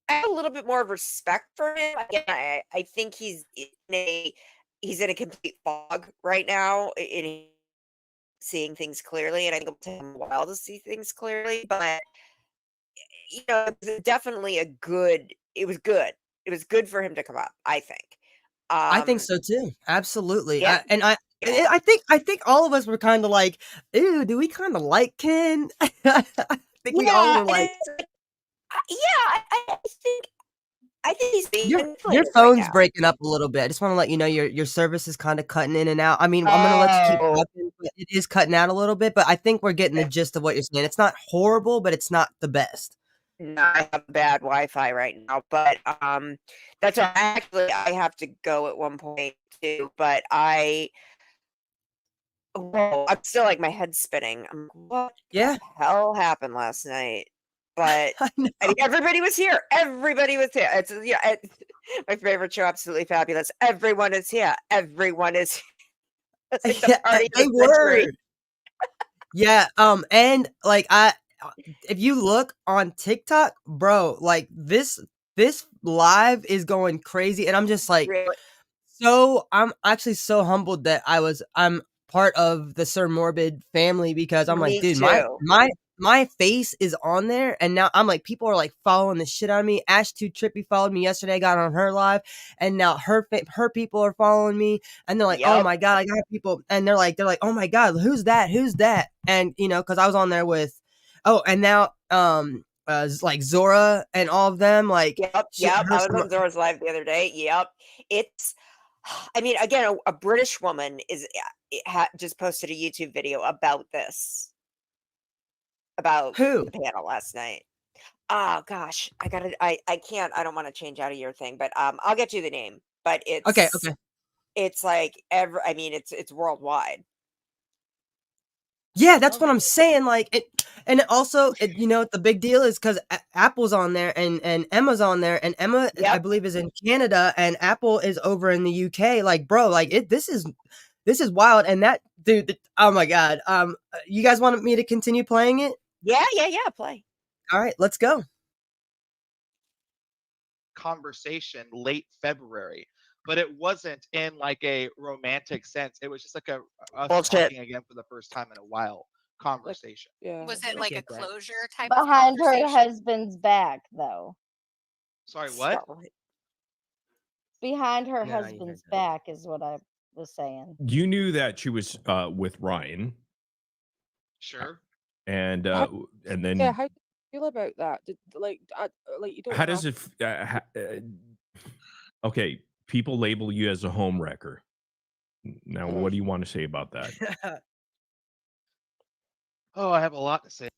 S10: I have a little bit more respect for him. Again, I think he's in a complete fog right now in seeing things clearly, and I think it'll take him a while to see things clearly. But it was definitely it was good. It was good for him to come up, I think.
S1: I think
S10: Um,
S1: so too. Absolutely.
S10: yeah, yeah.
S1: I think all of us were kind of like, "Ew, do we kind of like Ken?" I think we all
S10: Yeah,
S1: were
S10: and
S1: like,
S10: it's like, yeah, I think he's being
S1: your
S10: manipulated right
S1: phone's
S10: now.
S1: breaking up a little bit. I just want to let you know your service is kind of cutting in and out. I mean, I'm gonna let you keep
S10: Oh,
S1: talking, but it is cutting out a little bit. But I think we're getting the
S10: okay.
S1: gist of what you're saying. It's not horrible, but it's not the best.
S10: No, I have bad Wi-Fi right now, but that's all right. Actually, I have to go at one point too, but I'm still like my head's spinning. I'm like, what the
S1: Yeah,
S10: hell happened last night? But
S1: I know.
S10: I mean, everybody was here. Everybody was here. My favorite show, Absolutely Fabulous. Everyone is here. Everyone is. It's like the
S1: Yeah,
S10: party
S1: they
S10: of the
S1: were.
S10: century.
S1: Yeah, and like if you look on TikTok, bro, like this live is going crazy, and I'm just like,
S10: Really,
S1: so I'm actually so humbled that I'm part of the Sir Morbid family because I'm like,
S10: me
S1: dude,
S10: too.
S1: my face is on there, and now I'm like, people are like following the shit out of me. Ash Too Trippy followed me yesterday, got on her live, and now her people are following me, and they're like, oh
S10: Yep.
S1: my god, I got people, and they're like, oh my god, who's that? Who's that? And because I was on there with, and now like Zora and all of them, like
S10: Yep.
S1: she,
S10: Yep.
S1: her,
S10: I was on Zora's Live the other day. Yep. It's. I mean, again, a British woman just posted a YouTube video about this, about
S1: who?
S10: the panel last night. Oh gosh, I can't. I don't want to change out of your thing, but I'll get you the name. But
S1: Okay,
S10: it's
S1: okay.
S10: it's like I mean, it's worldwide.
S1: Yeah, that's
S10: Oh,
S1: what I'm saying. Like, and also, the big deal is because Apple's on there and Emma's on there, and Emma, I
S10: yep.
S1: believe, is in Canada, and Apple is over in the UK. Like, bro, like this is wild. And that dude, oh my god. You guys wanted me to continue playing it?
S10: Yeah. Play.
S1: All right, let's go.
S5: Conversation late February, but it wasn't in like a romantic sense. It was just like us
S10: Bullshit.
S5: talking again for the first time in a while conversation.
S3: Yeah.
S2: Was it
S1: I
S2: like a
S1: get that.
S2: closure type of
S8: Behind her
S2: conversation?
S8: husband's back, though.
S5: Sorry, what?
S10: Stop it.
S8: Behind her
S1: Yeah, you heard
S8: husband's
S1: that.
S8: back is what I was saying.
S6: You knew that she was with Ryan,
S5: Sure.
S6: and then
S3: Yeah, how do you feel about that? Like you don't
S6: how
S3: have
S6: does it? Okay, people label you as a home wrecker. Now, what do you want to say about that?
S5: Oh, I have a lot to say.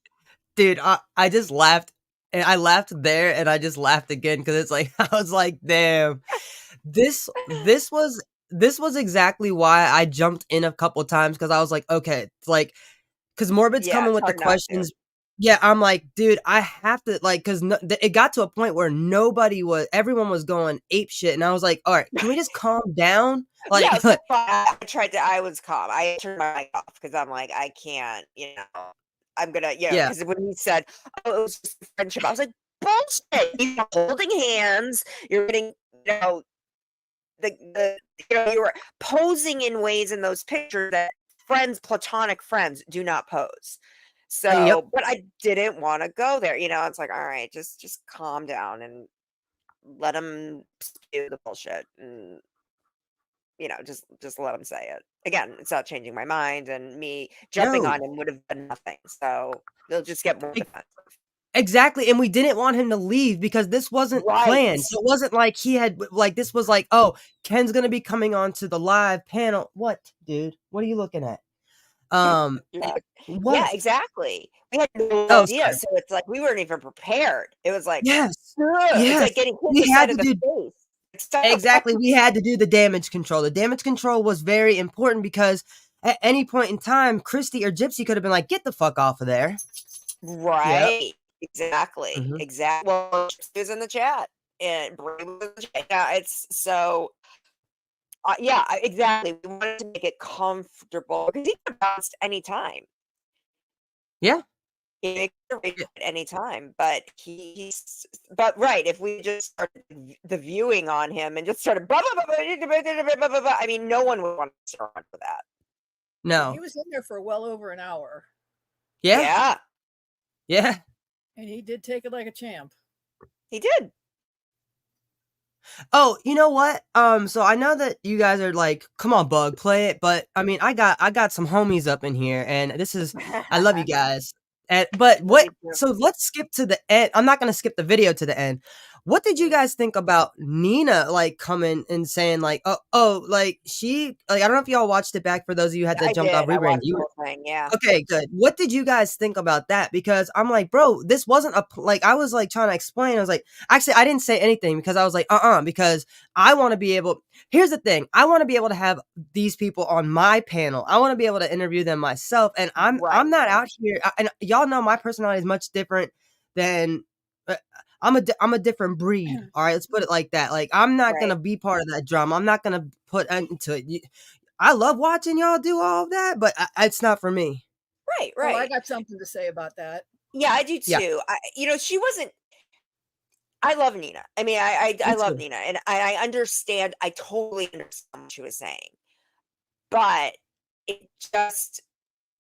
S1: Dude, I just laughed, and I laughed there, and I just laughed again because it's like I was like, damn, this was exactly why I jumped in a couple times because I was like, okay, it's like because Morbid's
S10: Yeah,
S1: coming
S10: it's
S1: with the
S10: hard not to.
S1: questions. Yeah, I'm like, dude, I have to like, because it got to a point where everyone was going ape shit, and I was like, all right, can we just calm down?
S10: Yeah,
S1: Like,
S10: so I was calm. I turned my mic off because I'm like, I can't, I'm gonna,
S1: yeah,
S10: because when he said, oh, it was just a friendship, I was like, bullshit. You're holding hands, you're getting, you were posing in ways in those pictures that platonic friends do not pose.
S1: yep.
S10: So, but I didn't want to go there. It's like, all right, just calm down and let them spew the bullshit, and just let them say it. Again, it's not changing my mind, and me jumping
S1: No,
S10: on him would have done nothing. So they'll just get more defensive.
S1: exactly, and we didn't want him to leave because this wasn't
S10: Right.
S1: planned. So it wasn't like he had like this was like, oh, Ken's gonna be coming on to the live panel. What, dude? What are you looking at?
S10: Yeah.
S1: What?
S10: Yeah, exactly. We had no
S1: Oh,
S10: idea.
S1: sorry.
S10: So it's like we weren't even prepared. It was like,
S1: Yes,
S10: ugh, it's
S1: yes.
S10: like getting hit in
S1: We
S10: the
S1: had
S10: side
S1: to
S10: of the
S1: do
S10: face. Stop.
S1: exactly. We had to do the damage control. The damage control was very important because at any point in time, Christy or Gypsy could have been like, "Get the fuck off of there." Yep.
S10: Right. Exactly.
S1: Mhm.
S10: Exactly. Well, she was in the chat, and Brie was in the chat. Yeah, it's so. Yeah, exactly. We wanted to make it comfortable because he could bounce any time.
S1: Yeah.
S10: He could reach at any time, but but right. If we just started the viewing on him and just started blah blah blah blah blah blah, I mean, no one would want to start for that.
S1: No.
S7: He was in there for well over an hour.
S1: Yeah.
S10: Yeah,
S1: Yeah.
S7: And he did take it like a champ.
S10: he did.
S1: Oh, you know what? So I know that you guys are like, come on, Bug, play it. But I mean, I got some homies up in here, and I love you guys. And but
S10: Love
S1: what?
S10: you too.
S1: So let's skip to the end. I'm not gonna skip the video to the end. What did you guys think about Nina like coming and saying like, like she like I don't know if y'all watched it back for those of you who had that
S10: I
S1: jumped off
S10: did. I
S1: rebrand.
S10: watched the whole thing. Yeah.
S1: Okay, good. What did you guys think about that? Because I'm like, bro, this wasn't like I was like trying to explain. I was like, actually, I didn't say anything because I was like, because I want to be able. Here's the thing: I want to be able to have these people on my panel. I want to be able to interview them myself, and I'm
S10: Right.
S1: not out here. And y'all know my personality is much different than. I'm a different breed. All right, let's put it like that. Like I'm not
S10: Right.
S1: gonna be part of that drama. I'm not gonna put into it. I love watching y'all do all of that, but it's not for me.
S10: Right.
S7: Oh, I
S10: Right.
S7: got something to say about that.
S10: Yeah, I do
S1: Yeah.
S10: too. She wasn't. I love Nina. I mean, I
S1: Me
S10: love
S1: too.
S10: Nina, and I understand. I totally understand what she was saying, but it just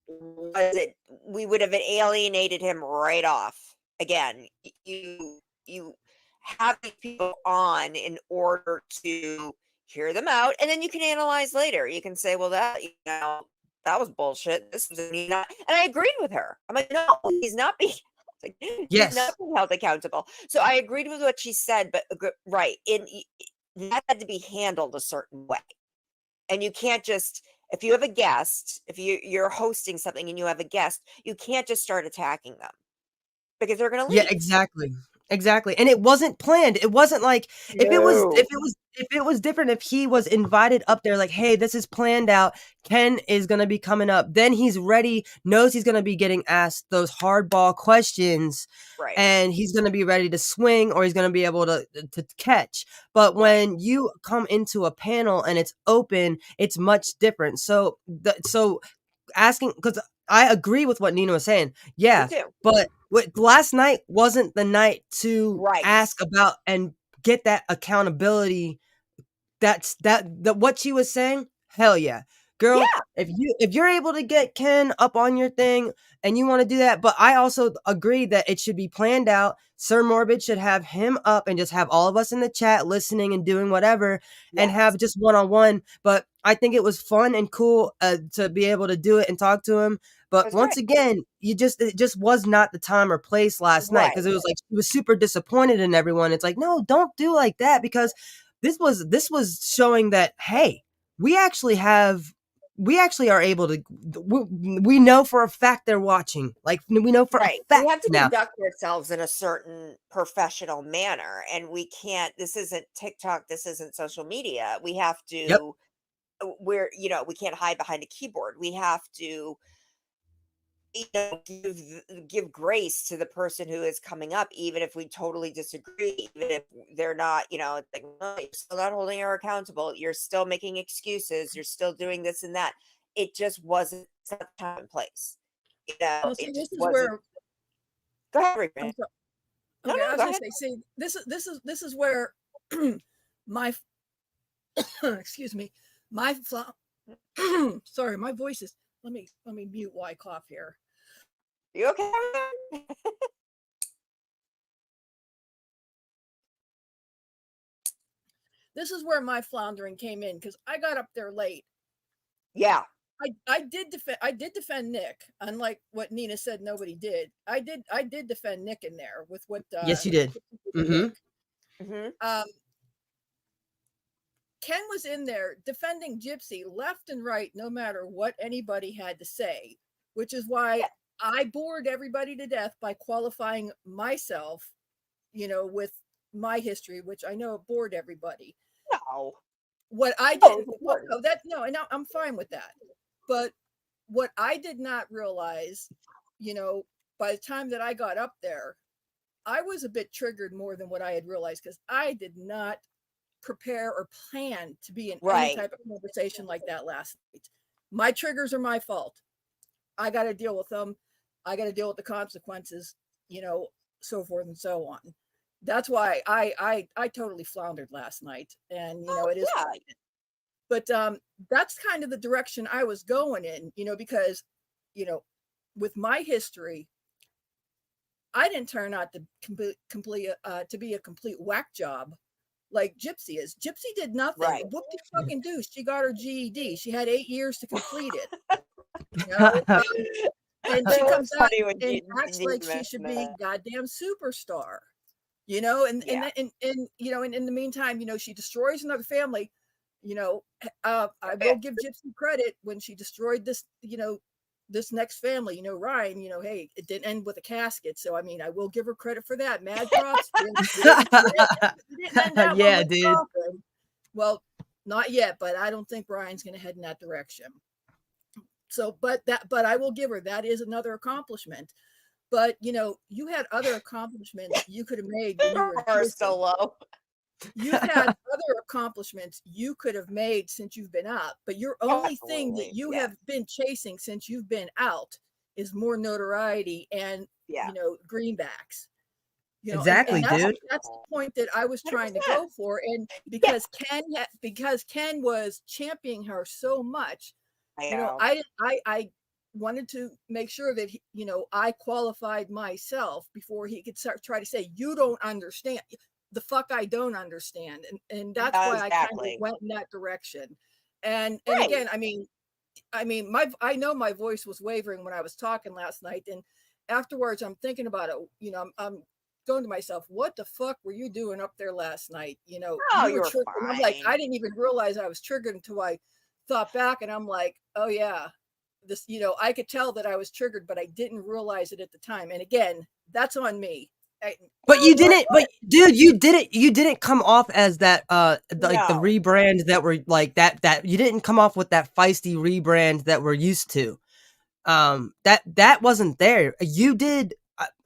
S10: was it. We would have alienated him right off. Again, you have these people on in order to hear them out, and then you can analyze later. You can say, well, that was bullshit. This was Nina, and I agreed with her. I'm like, no, he's not being. Like, he's
S1: Yes.
S10: not being held accountable. So I agreed with what she said, but right, that had to be handled a certain way, and you can't just if you have a guest, if you're hosting something and you have a guest, you can't just start attacking them because they're going to
S1: Yeah,
S10: leave.
S1: exactly. And it wasn't planned. It wasn't like if it was different, if he was invited up there, like, hey, this is planned out. Ken is gonna be coming up. Then he's ready, knows he's gonna be getting asked those hardball questions,
S10: Right.
S1: and he's gonna be ready to swing or he's gonna be able to catch. But when you come into a panel and it's open, it's much different. So asking because I agree with what Nina was saying. Yeah,
S10: Me too.
S1: but last night wasn't the night to
S10: Right.
S1: ask about and get that accountability. That what she was saying. Hell yeah, girl.
S10: Yeah.
S1: If you're able to get Ken up on your thing and you want to do that, but I also agree that it should be planned out. Sir Morbid should have him up and just have all of us in the chat listening and doing whatever and have just one-on-one. But I think it was fun and cool to be able to do it and talk to him. But
S10: That's
S1: once
S10: right.
S1: again, it just was not the time or place last night because it was like she was super disappointed in everyone. It's like, no, don't do like that because this was showing that hey, we actually are able to we know for a fact they're watching. Like we know for a fact
S10: We have to
S1: now.
S10: conduct ourselves in a certain professional manner, and we can't. This isn't TikTok. This isn't social media. We have to.
S1: Yep.
S10: We can't hide behind a keyboard. We have to give grace to the person who is coming up, even if we totally disagree, even if they're not, it's like, no, you're still not holding her accountable. You're still making excuses. You're still doing this and that. It just wasn't that time and place.
S7: Well, see,
S10: It
S7: this
S10: just
S7: is
S10: wasn't.
S7: where
S10: Go ahead, Rick.
S7: I'm sorry.
S10: No,
S7: Okay, I
S10: no,
S7: was
S10: go
S7: gonna
S10: ahead.
S7: say, see, this is where my excuse me, my sorry, my voice is. Let me mute while I cough here.
S10: You okay?
S7: This is where my floundering came in because I got up there late.
S10: Yeah.
S7: I did defend Nick, unlike what Nina said nobody did. I did defend Nick in there with what
S1: Yes, you did. Mm-hmm.
S7: Nick. Ken was in there defending Gypsy left and right, no matter what anybody had to say, which is why I bored everybody to death by qualifying myself, with my history, which I know bored everybody.
S10: No.
S7: What I did, and I'm fine with that. But what I did not realize, by the time that I got up there, I was a bit triggered more than what I had realized because I did not prepare or plan to be in any type of conversation like that last night. My triggers are my fault. I got to deal with them. I got to deal with the consequences, so forth and so on. That's why I totally floundered last night, and it is. But that's kind of the direction I was going in, because, with my history, I didn't turn out to to be a complete whack job like Gypsy is. Gypsy did nothing.
S10: Right.
S7: Whoop de fucking do. She got her GED. She had 8 years to complete it. And she comes out and acts like she should be goddamn superstar. And in the meantime, she destroys another family. I will give Gypsy credit when she destroyed this, this next family, Ryan, hey, it didn't end with a casket. So, I mean, I will give her credit for that. Mad props.
S1: Yeah, dude.
S7: Well, not yet, but I don't think Ryan's going to head in that direction. So, but I will give her, that is another accomplishment. But, you had other accomplishments you could have made when you were
S10: so low.
S7: You've had other accomplishments you could have made since you've been up, but your only thing that you have been chasing since you've been out is more notoriety and greenbacks.
S1: Exactly, dude.
S7: That's the point that I was trying to go for, and because Ken was championing her so much, I wanted to make sure that I qualified myself before he could try to say you don't understand. The fuck I don't understand, and that's why I kind of went in that direction. And again, I mean, I know my voice was wavering when I was talking last night, and afterwards I'm thinking about it. I'm going to myself, what the fuck were you doing up there last night? You were triggered. And I'm like, I didn't even realize I was triggered until I thought back, and I'm like, oh yeah, this, I could tell that I was triggered, but I didn't realize it at the time. And again, that's on me.
S1: But you didn't. But dude, you didn't come off as that. The rebrand that were like that. That you didn't come off with that feisty rebrand that we're used to. That wasn't there. You did.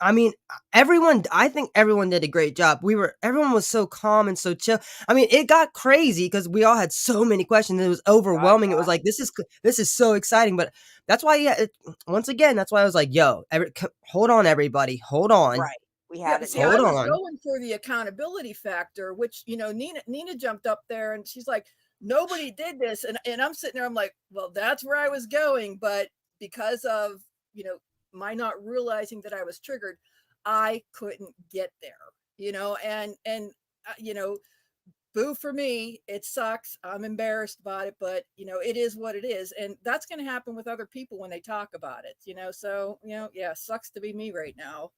S1: I mean, everyone. I think everyone did a great job. Everyone was so calm and so chill. I mean, it got crazy because we all had so many questions. It was overwhelming. It was like this is so exciting. But that's why, once again, that's why I was like, yo, hold on, everybody, hold on.
S10: Right. We had
S7: I was going for the accountability factor, which Nina jumped up there and she's like, nobody did this, and I'm sitting there, I'm like, well, that's where I was going, but because of my not realizing that I was triggered, I couldn't get there, and boo for me, it sucks. I'm embarrassed about it, but it is what it is, and that's going to happen with other people when they talk about it, so yeah, sucks to be me right now.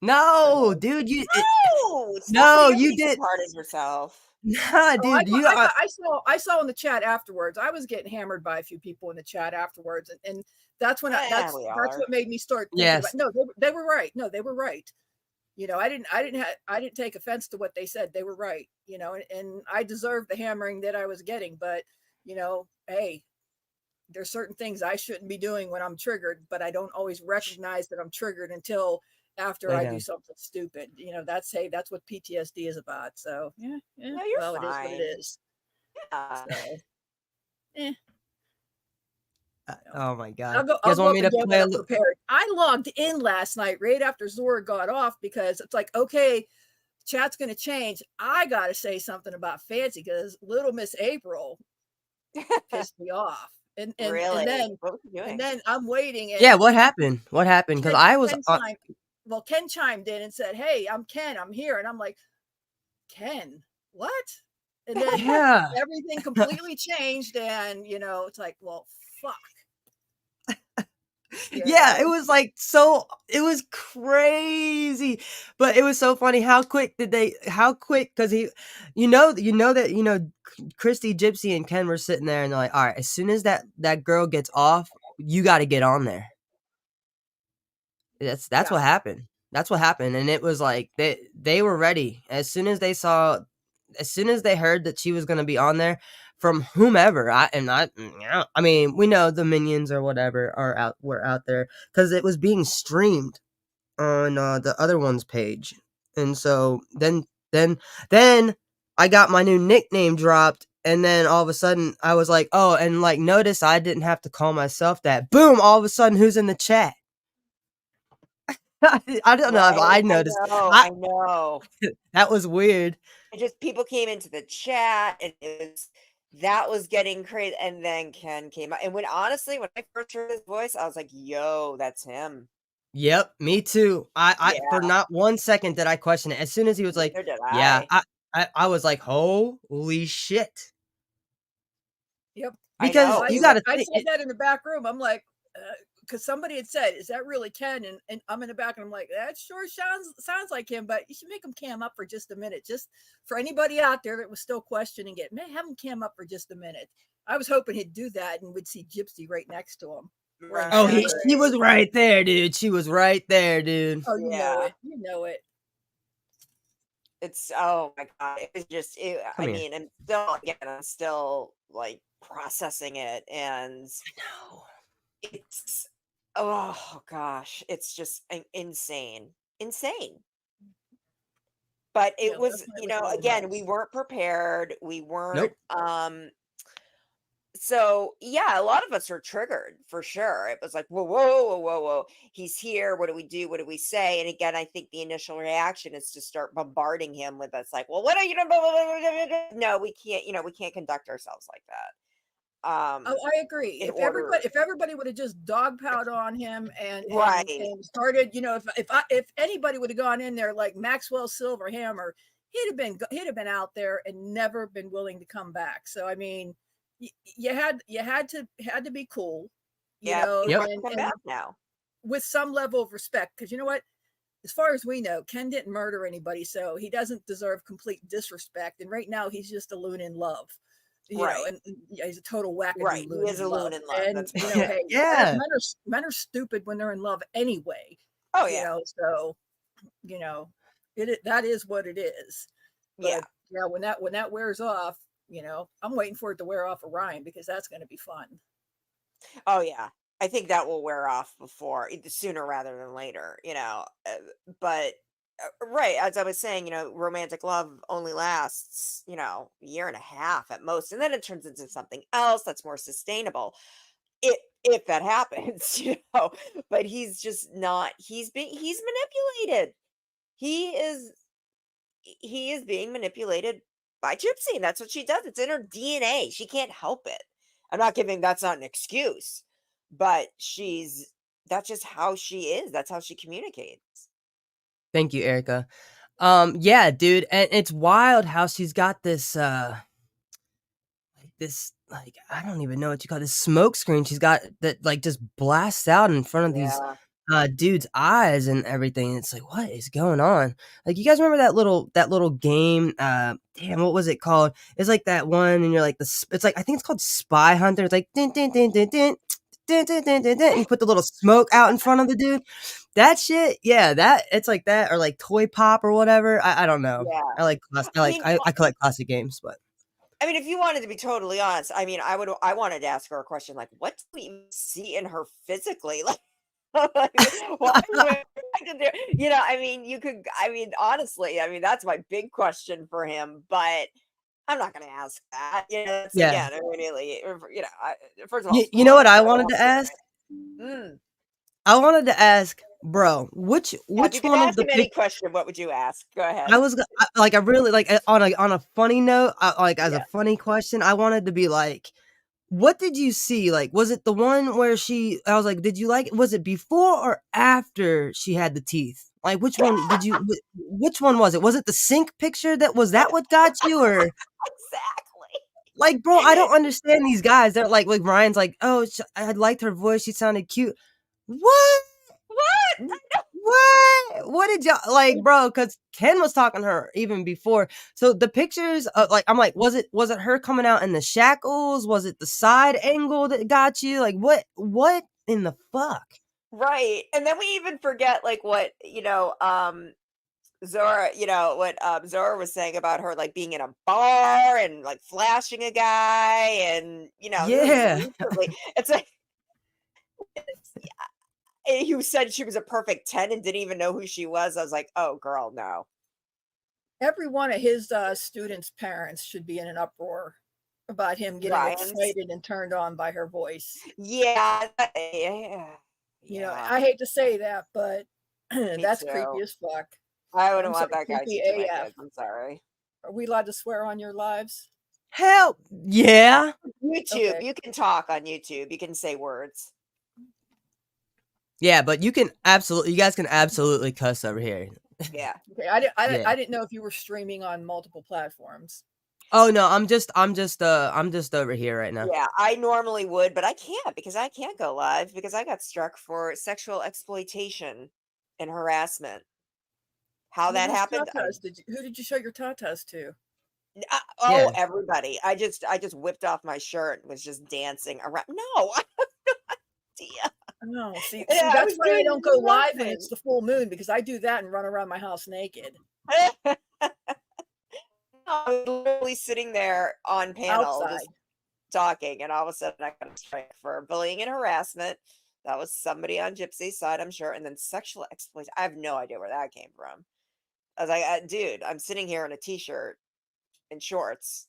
S1: No, dude, you did
S10: part of yourself.
S1: Nah, dude,
S7: I saw in the chat afterwards. I was getting hammered by a few people in the chat afterwards, and that's when that's what made me start thinking about, no, they were right. No, they were right. I didn't take offense to what they said. They were right. And I deserved the hammering that I was getting, but hey, there's certain things I shouldn't be doing when I'm triggered, but I don't always recognize that I'm triggered until after I do something stupid. That's what PTSD is about. So yeah,
S10: No, you're
S7: well, it is what
S10: fine.
S7: it is.
S10: Yeah.
S7: So,
S1: Oh my god!
S7: I'll go
S1: You guys want
S7: up
S1: me to
S7: again
S1: play
S7: when
S1: a
S7: I'm
S1: little?
S7: prepared. I logged in last night right after Zora got off because it's like, okay, chat's going to change. I got to say something about Fancy because Little Miss April pissed me off. And
S10: Really?
S7: then
S10: What was he doing?
S7: and then I'm waiting. And
S1: Yeah, what happened? What happened? Because I was.
S7: Ken chimed in and said, "Hey, I'm Ken. I'm here." And I'm like, "Ken, what?" And then
S1: Yeah.
S7: everything completely changed. And it's like, well, fuck.
S1: Yeah, it was like it was crazy, but it was so funny. How quick, because Christy, Gypsy, and Ken were sitting there and they're like, all right, as soon as that girl gets off, you got to get on there. That's what happened. That's what happened. And it was like, they were ready. As soon as they heard that she was going to be on there from whomever, I mean, we know the minions or whatever were out there because it was being streamed on the other one's page. And so then I got my new nickname dropped. And then all of a sudden I was like, oh, and like, notice I didn't have to call myself that. Boom. All of a sudden, who's in the chat? I don't know if I noticed.
S10: I know.
S1: That was weird.
S10: It just people came into the chat and that was getting crazy. And then Ken came out. And when I first heard his voice, I was like, yo, that's him.
S1: Yep, me too. I for not 1 second did I question it. As soon as he was like,
S10: Neither did
S1: yeah, I was like, holy shit.
S7: Yep.
S1: Because you got to
S7: I
S1: think.
S7: said that in the back room. I'm like, because somebody had said, "Is that really Ken?" And I'm in the back, and I'm like, "That sure sounds like him." But you should make him cam up for just a minute, just for anybody out there that was still questioning it. Man, have him cam up for just a minute. I was hoping he'd do that, and we'd see Gypsy right next to him.
S10: Right.
S1: Oh, she was right there, dude. She was right there, dude.
S7: Oh, you know it. You know it.
S10: It's oh my god! It's just.
S1: Come here.
S10: Mean, I'm still like processing it, and it's oh gosh, it's just insane. But it was, again, we weren't prepared. We weren't.
S1: Nope.
S10: So yeah, a lot of us are triggered for sure. It was like, whoa. He's here. What do we do? What do we say? And again, I think the initial reaction is to start bombarding him with us like, well, what are you doing? No, we can't, we can't conduct ourselves like that.
S7: I agree. If everybody would have just dogpiled on him and started, if anybody would have gone in there like Maxwell Silverhammer, he'd have been out there and never been willing to come back. So I mean, you had to be cool,
S10: and come back now
S7: with some level of respect, because you know what, as far as we know, Ken didn't murder anybody, so he doesn't deserve complete disrespect. And right now, he's just a loon in love. You know, and he's a total wackadoo.
S10: Right, he is a loon in love.
S7: And
S10: that's
S7: hey, men are stupid when they're in love anyway.
S10: Oh yeah.
S7: So that is what it is. But, when that wears off, I'm waiting for it to wear off of Ryan, because that's going to be fun.
S10: Oh yeah, I think that will wear off sooner rather than later. But. Right, as I was saying, romantic love only lasts, a year and a half at most, and then it turns into something else that's more sustainable. If that happens, But he's just not. He's manipulated. He is being manipulated by Gypsy. That's what she does. It's in her DNA. She can't help it. I'm not giving. That's not an excuse, but that's just how she is. That's how she communicates.
S1: Thank you, Erica. Yeah, dude, and it's wild how she's got this I don't even know what you call this smoke screen. She's got that just blasts out in front of these dudes' eyes and everything. It's like, what is going on? Like, you guys remember that little game? Damn, what was it called? It's like that one, and you're like it's like, I think it's called Spy Hunter. It's like din din din din din. And you put the little smoke out in front of the dude. That shit, yeah, it's like that, or like Toy Pop or whatever. I don't know.
S10: Yeah.
S1: I collect classic games, but
S10: I mean, if you wanted to be totally honest, I mean, I wanted to ask her a question like, what do we even see in her physically? Like, why would I do, you know, I mean, you could, I mean, honestly, I mean, that's my big question for him, but I'm not going to ask that. You know, it's
S1: Yeah.
S10: again, immediately, you know, first of all,
S1: You know what I
S10: second of
S1: wanted
S10: all,
S1: to ask?
S10: mm.
S1: I wanted to ask, bro, which
S10: Yeah, if you could
S1: one of
S10: ask
S1: the
S10: him any question, what would you ask? Go ahead.
S1: I was like, I really like on a funny note, like as a
S10: Yeah.
S1: funny question, I wanted to be like, what did you see? Like, was it the one where I was like, did you like? Was it before or after she had the teeth? Like, which one did you? Which one was it? Was it the sink picture was that what got you, or
S10: Exactly.
S1: like, bro? I don't understand these guys. They're like Ryan's like, oh, I liked her voice. She sounded cute. What?
S10: What?
S1: What did y'all like, bro? Because Ken was talking to her even before. So the pictures, like, I'm like, was it her coming out in the shackles? Was it the side angle that got you? Like, what in the fuck?
S10: Right. And then we even forget like what, you know, Zora, you know, what Zora was saying about her like being in a bar and like flashing a guy and you know, this was
S1: Yeah.
S10: recently. It's like who said she was a perfect 10 and didn't even know who she was. I was like, oh girl, no.
S7: Every one of his students' parents should be in an uproar about him getting
S10: Ryan's.
S7: excited and turned on by her voice.
S10: Yeah.
S7: You know, I hate to say that, but that's
S10: too.
S7: creepy as fuck.
S10: I wouldn't
S7: I'm
S10: want
S7: sorry,
S10: that guy
S7: creepy
S10: teaching my
S7: AF.
S10: kids. I'm sorry.
S7: Are we allowed to swear on your lives?
S1: Hell yeah.
S10: YouTube.
S7: Okay.
S10: You can talk on YouTube. You can say words.
S1: Yeah, but you guys can absolutely cuss over here.
S10: Yeah.
S7: Okay. I
S1: Yeah.
S7: didn't know if you were streaming on multiple platforms.
S1: Oh no, I'm just over here right now.
S10: Yeah, I normally would, but I can't because I can't go live because I got struck for sexual exploitation and harassment. How that
S7: Whose
S10: happened?
S7: tatas who did you show your tatas to?
S1: Yeah.
S10: Everybody. I just whipped off my shirt and was just dancing around. No, I have no idea.
S7: No, see,
S10: Yeah, I
S7: that's
S10: was
S7: why I
S10: doing
S7: don't go live when
S10: nothing.
S7: it's the full moon because I do that and run around my house naked.
S10: I was literally sitting there on panel
S7: Outside.
S10: just talking, and all of a sudden I got a strike for bullying and harassment. That was somebody on Gypsy's side, I'm sure, and then sexual exploitation. I have no idea where that came from. I was like, dude, I'm sitting here in a t-shirt and shorts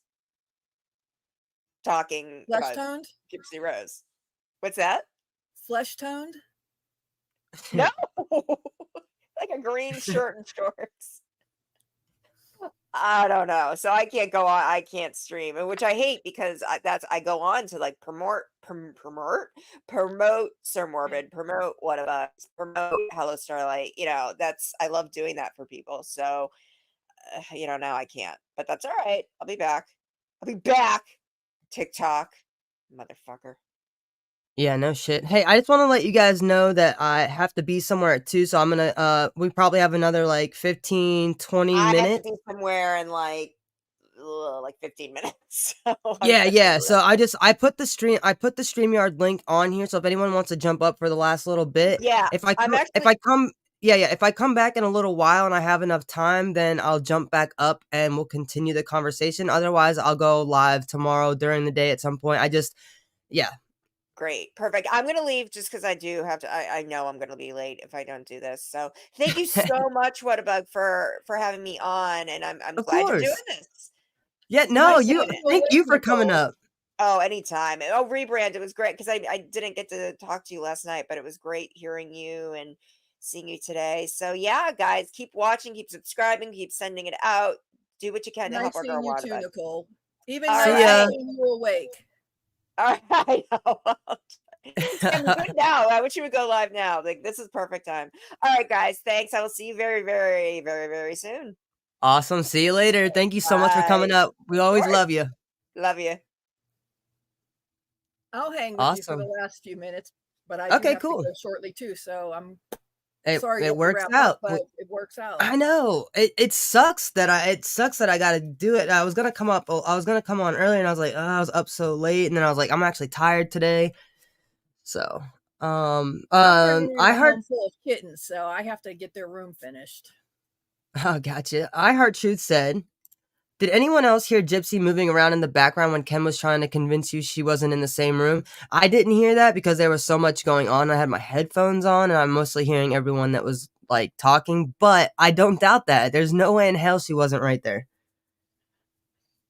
S10: talking
S7: Flesh
S10: about
S7: toned?
S10: Gypsy Rose. What's that?
S7: Flesh toned?
S10: No, like a green shirt and shorts. I don't know. So I can't go on. I can't stream, and which I hate because I go on to like promote Sir Morbid, promote What About, promote Hello Starlight. You know, I love doing that for people. So you know, now I can't, but that's all right. I'll be back. TikTok, motherfucker.
S1: Yeah, no shit. Hey, I just want to let you guys know that I have to be somewhere at 2, so I'm gonna we probably have another like 15, 20
S10: I have to
S1: minutes.
S10: be somewhere in like 15 minutes. So
S1: Yeah. So I put the StreamYard link on here, so if anyone wants to jump up for the last little bit,
S10: yeah.
S1: if I come back in a little while and I have enough time, then I'll jump back up and we'll continue the conversation. Otherwise, I'll go live tomorrow during the day at some point.
S10: Great. Perfect. I'm going to leave just because I do have to. I know I'm going to be late if I don't do this. So thank you so much, Whatabug, for having me on. And I'm
S1: Of
S10: glad you're doing
S1: course.
S10: this.
S1: Yeah, no,
S10: Nice doing it.
S1: thank you for coming up.
S10: Oh, anytime. Oh, Rebrand. It was great because I didn't get to talk to you last night, but it was great hearing you and seeing you today. So yeah, guys, keep watching, keep subscribing, keep sending it out. Do what you can to help our girl
S7: Seeing you too,
S10: Whatabug.
S7: Nicole. Even
S10: All
S7: nice
S10: right.
S7: seeing you awake.
S10: All right. I'm good now. I wish you would go live now. Like this is perfect time. All right, guys. Thanks. I will see you very, very, very, very soon.
S1: Awesome. See you later. Thank you so much for coming up. We always love you.
S10: Love you.
S7: I'll hang with you for the last few minutes, but I do have to go shortly too. So I'm sorry
S1: it works out.
S7: but it works out.
S1: I know. It sucks that I got to do it. I was going to come on earlier and I was like, I was up so late, and then I was like, I'm actually tired today. So, I heard
S7: home full of kittens, so I have to get their room finished.
S1: Oh, gotcha. I heard Truth said Did anyone else hear Gypsy moving around in the background when Ken was trying to convince you she wasn't in the same room? I didn't hear that because there was so much going on. I had my headphones on and I'm mostly hearing everyone that was like talking, but I don't doubt that. There's no way in hell she wasn't right there.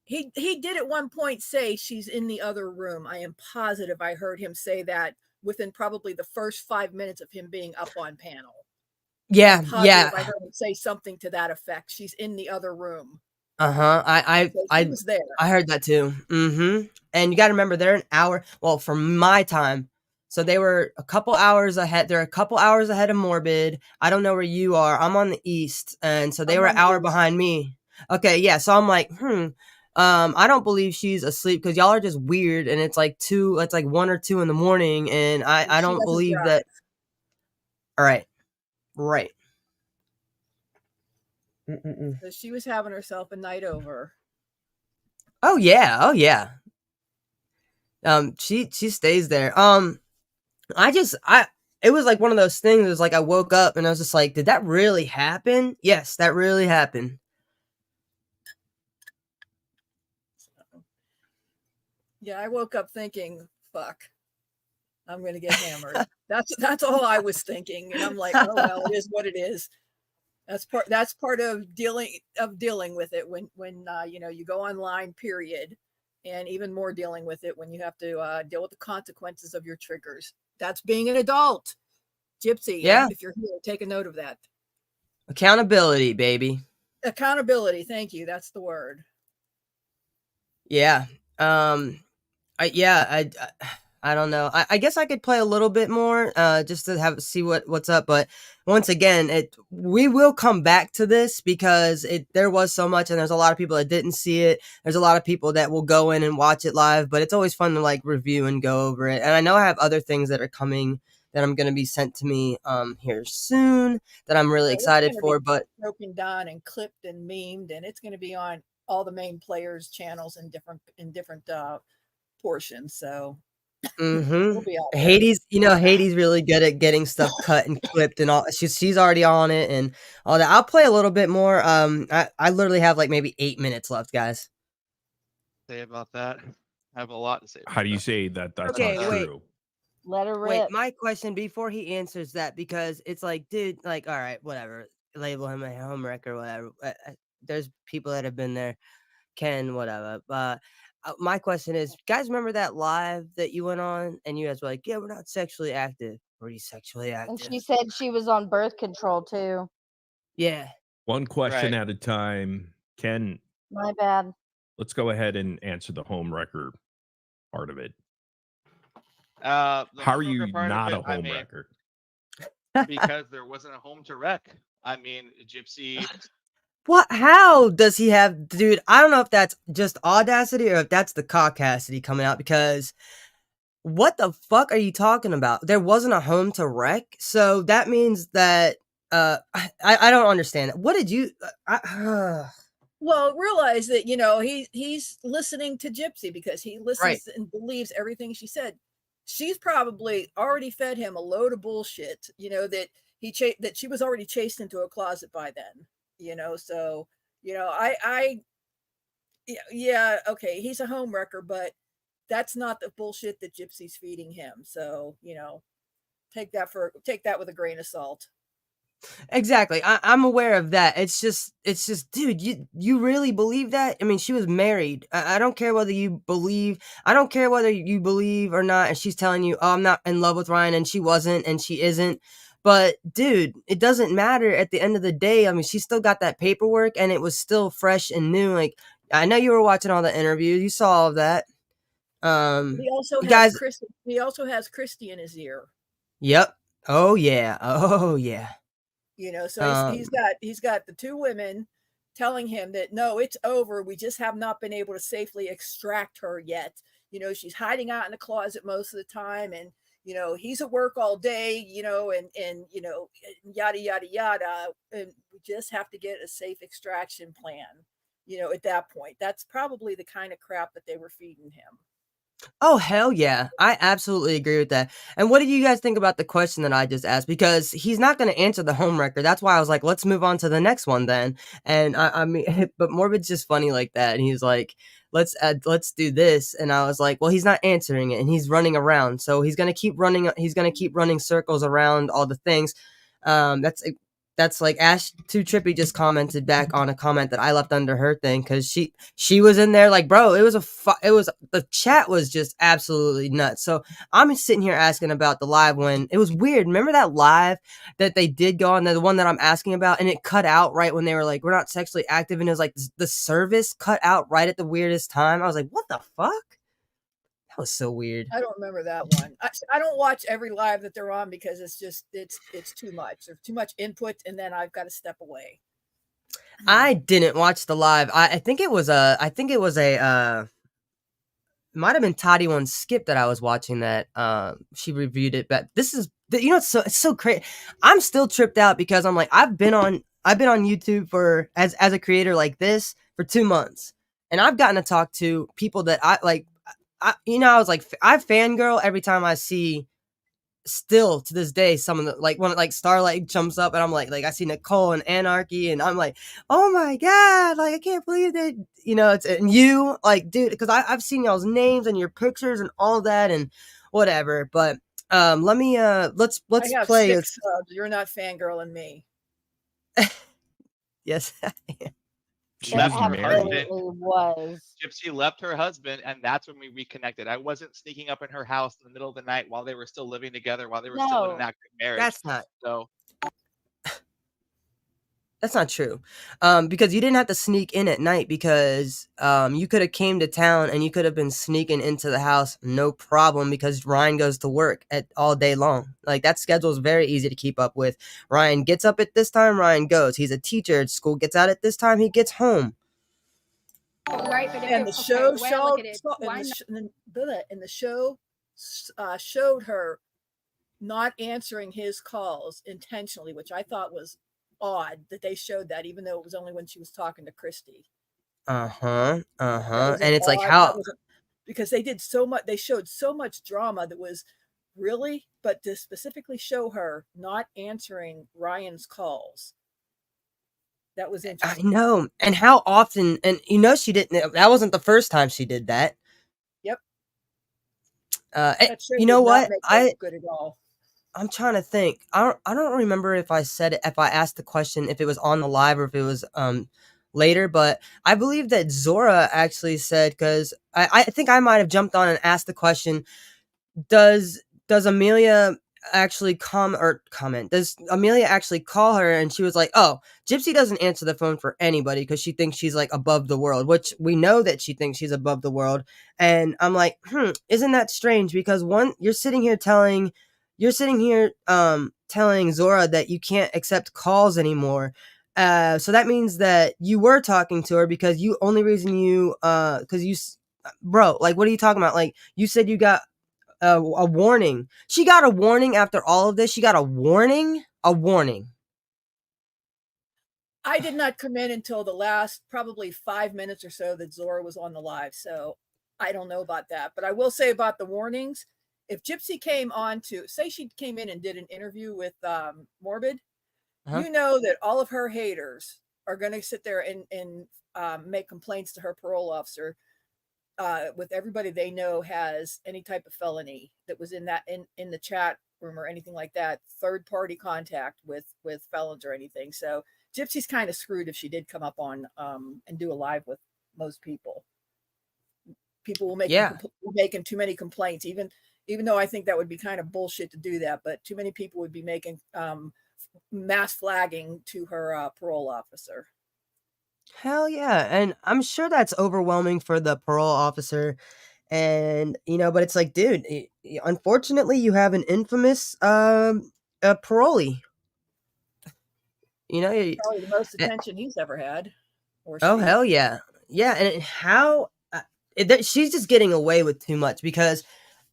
S7: He did at one point say she's in the other room. I am positive I heard him say that within probably the first 5 minutes of him being up on panel.
S1: Yeah,
S7: I'm positive
S1: yeah.
S7: I heard him say something to that effect. She's in the other room.
S1: Uh-huh.
S7: So she was there.
S1: I heard that too. Mm-hmm. And you got to remember, they're an hour. Well, from my time, so they were a couple hours ahead. They're a couple hours ahead of Morbid. I don't know where you are. I'm on the east, and so they
S7: I'm
S1: were
S7: on
S1: an
S7: the
S1: hour
S7: east.
S1: behind me. Okay, yeah. So I'm like, I don't believe she's asleep because y'all are just weird, and it's like 1 or 2 in the morning, and I
S7: She
S1: don't
S7: doesn't
S1: believe
S7: drive.
S1: that. All right, right. Mm-mm-mm.
S7: So she was having herself a night over.
S1: Oh yeah, oh yeah. She stays there. It was like one of those things. It was like I woke up and I was just like, did that really happen? Yes, that really happened.
S7: Yeah, I woke up thinking, fuck, I'm gonna get hammered. That's all I was thinking. And I'm like, oh well, it is what it is. That's part of dealing with it when you go online, period. And even more dealing with it when you have to deal with the consequences of your triggers. That's being an adult. Gypsy,
S1: Yeah.
S7: if you're here, take a note of that.
S1: Accountability, baby.
S7: Accountability, thank you. That's the word.
S1: Yeah. I don't know. I guess I could play a little bit more, just to see what's up. But once again, we will come back to this because there was so much, and there's a lot of people that didn't see it. There's a lot of people that will go in and watch it live, but it's always fun to like review and go over it. And I know I have other things that are coming that I'm gonna be sent to me here soon that I'm really excited for. But
S7: broken down and clipped and memed, and it's going to be on all the main players' channels in different portions. So. We'll be out there.
S1: Hades, Hades really good at getting stuff cut and clipped and all. She's already on it and all that. I'll play a little bit more. I literally have like maybe 8 minutes left, guys.
S5: Say about that. I have a lot to say.
S6: How do you say that that's
S1: Okay,
S6: not
S1: wait.
S6: true?
S8: Let her
S1: Wait,
S8: rip.
S1: my question before he answers that, because it's like, dude, like, all right, whatever. Label him a homewrecker, whatever. There's people that have been there. Ken, whatever. My question is, guys, remember that live that you went on and you guys were like, yeah, we're not sexually active. Were you sexually
S8: And
S1: active?
S8: she said she was on birth control too.
S1: Yeah.
S6: One question
S5: Right.
S6: at a time. Ken,
S8: My bad.
S6: let's go ahead and answer the home wrecker part of it.
S5: The
S6: How are
S5: home
S6: you
S5: wrecker part of
S6: not
S5: it,
S6: a home wrecker?
S5: because there wasn't a home to wreck. I mean, Gypsy.
S1: What? How does he have, dude? I don't know if that's just audacity or if that's the cockacity coming out, because what the fuck are you talking about? There wasn't a home to wreck, so that means that I don't understand. What did you?
S7: Well, realize that he's listening to Gypsy because he listens and believes everything she said. She's probably already fed him a load of bullshit. That that she was already chased into a closet by then. So yeah, okay, he's a home wrecker, but that's not the bullshit that Gypsy's feeding him. So take that with a grain of salt.
S1: Exactly. I'm aware of that. It's just, dude, you really believe that? I mean, she was married. I don't care whether you believe. I don't care whether you believe or not. And she's telling you, oh, I'm not in love with Ryan, and she wasn't, and she isn't. But dude, it doesn't matter at the end of the day. I mean, she still got that paperwork, and it was still fresh and new. Like, I know you were watching all the interviews. You saw all of that.
S7: He also
S1: guys.
S7: He also has Christy in his ear.
S1: Yep. Oh yeah. Oh yeah.
S7: So he's got the two women telling him that no, it's over. We just have not been able to safely extract her yet. She's hiding out in the closet most of the time, and he's at work all day. And yada yada yada. And we just have to get a safe extraction plan. At that point, that's probably the kind of crap that they were feeding him.
S1: Oh, hell yeah. I absolutely agree with that. And what do you guys think about the question that I just asked? Because he's not going to answer the home record. That's why I was like, let's move on to the next one then. And I mean, but Morbid's just funny like that. And he's like, let's do this. And I was like, well, he's not answering it and he's running around. So he's going to keep running. He's going to keep running circles around all the things. That's like Ash Too Trippy just commented back on a comment that I left under her thing because she was in there like, bro, it was the chat was just absolutely nuts. So I'm sitting here asking about the live when it was weird. Remember that live that they did go on, the one that I'm asking about, and it cut out right when they were like, we're not sexually active, and it was like the service cut out right at the weirdest time. I was like, what the fuck? That was so weird.
S7: I don't remember that one. I don't watch every live that they're on because it's just it's too much. There's too much input, and then I've got to step away.
S1: I didn't watch the live. I think it was a might have been Toddy One Skip that I was watching that she reviewed it, but this is it's so crazy. I'm still tripped out because I'm like I've been on YouTube for as a creator like this for 2 months, and I've gotten to talk to people that I like. I was like I fangirl every time I see. Still to this day, some of the like when like Starlight jumps up and I'm like I see Nicole and Anarchy and I'm like, oh my god, like I can't believe that it's and you like dude because I've seen y'all's names and your pictures and all that and whatever. But let me let's
S7: I have
S1: play
S7: 6 subs. You're not fangirling me.
S1: Yes.
S5: She
S8: It
S5: left her
S8: absolutely
S5: husband.
S8: was.
S5: Gypsy left her husband, and that's when we reconnected. I wasn't sneaking up in her house in the middle of the night while they were still living together, while they were still in an
S8: No.
S5: active marriage.
S1: That's not
S5: So
S1: That's not true. Because you didn't have to sneak in at night because you could have came to town and you could have been sneaking into the house no problem because Ryan goes to work all day long. Like that schedule is very easy to keep up with. Ryan gets up at this time, Ryan goes. He's a teacher at school, gets out at this time, he gets home.
S11: Right, but
S7: And the
S11: okay,
S7: show
S11: the way I look
S7: showed
S11: at it,
S7: and the show showed her not answering his calls intentionally, which I thought was odd that they showed that, even though it was only when she was talking to Christy.
S1: And it's like
S7: That
S1: how
S7: was because they did so much, they showed so much drama that was really, but to specifically show her not answering Ryan's calls. That was
S1: I
S7: interesting.
S1: know. And how often, and she didn't, that wasn't the first time she did that.
S7: Yep.
S1: That
S7: show
S1: you know
S7: did not
S1: what?
S7: make her look good at all.
S1: I'm trying to think. I don't remember if I said it, if I asked the question, if it was on the live or if it was later, but I believe that Zora actually said, because I think I might have jumped on and asked the question, does Amelia actually comment? Does Amelia actually call her? And she was like, oh, Gypsy doesn't answer the phone for anybody because she thinks she's like above the world, which we know that she thinks she's above the world. And I'm like, isn't that strange? Because one, you're sitting here telling Zora that you can't accept calls anymore. So that means that you were talking to her because bro, like, what are you talking about? Like, you said you got a warning. She got a warning after all of this. She got a warning.
S7: I did not come in until the last probably 5 minutes or so that Zora was on the live, so I don't know about that. But I will say about the warnings, if Gypsy came on to, say she came in and did an interview with Morbid, you know that all of her haters are going to sit there and make complaints to her parole officer with everybody they know has any type of felony that was in the chat room or anything like that, third party contact with felons or anything. So Gypsy's kind of screwed if she did come up on and do a live with most people. People will make making too many complaints, even though I think that would be kind of bullshit to do that, but too many people would be making mass flagging to her parole officer.
S1: Hell yeah. And I'm sure that's overwhelming for the parole officer. And, but it's like, dude, unfortunately, you have an infamous parolee.
S7: Probably the most attention he's ever had.
S1: Oh, hell yeah. Yeah. And how she's just getting away with too much because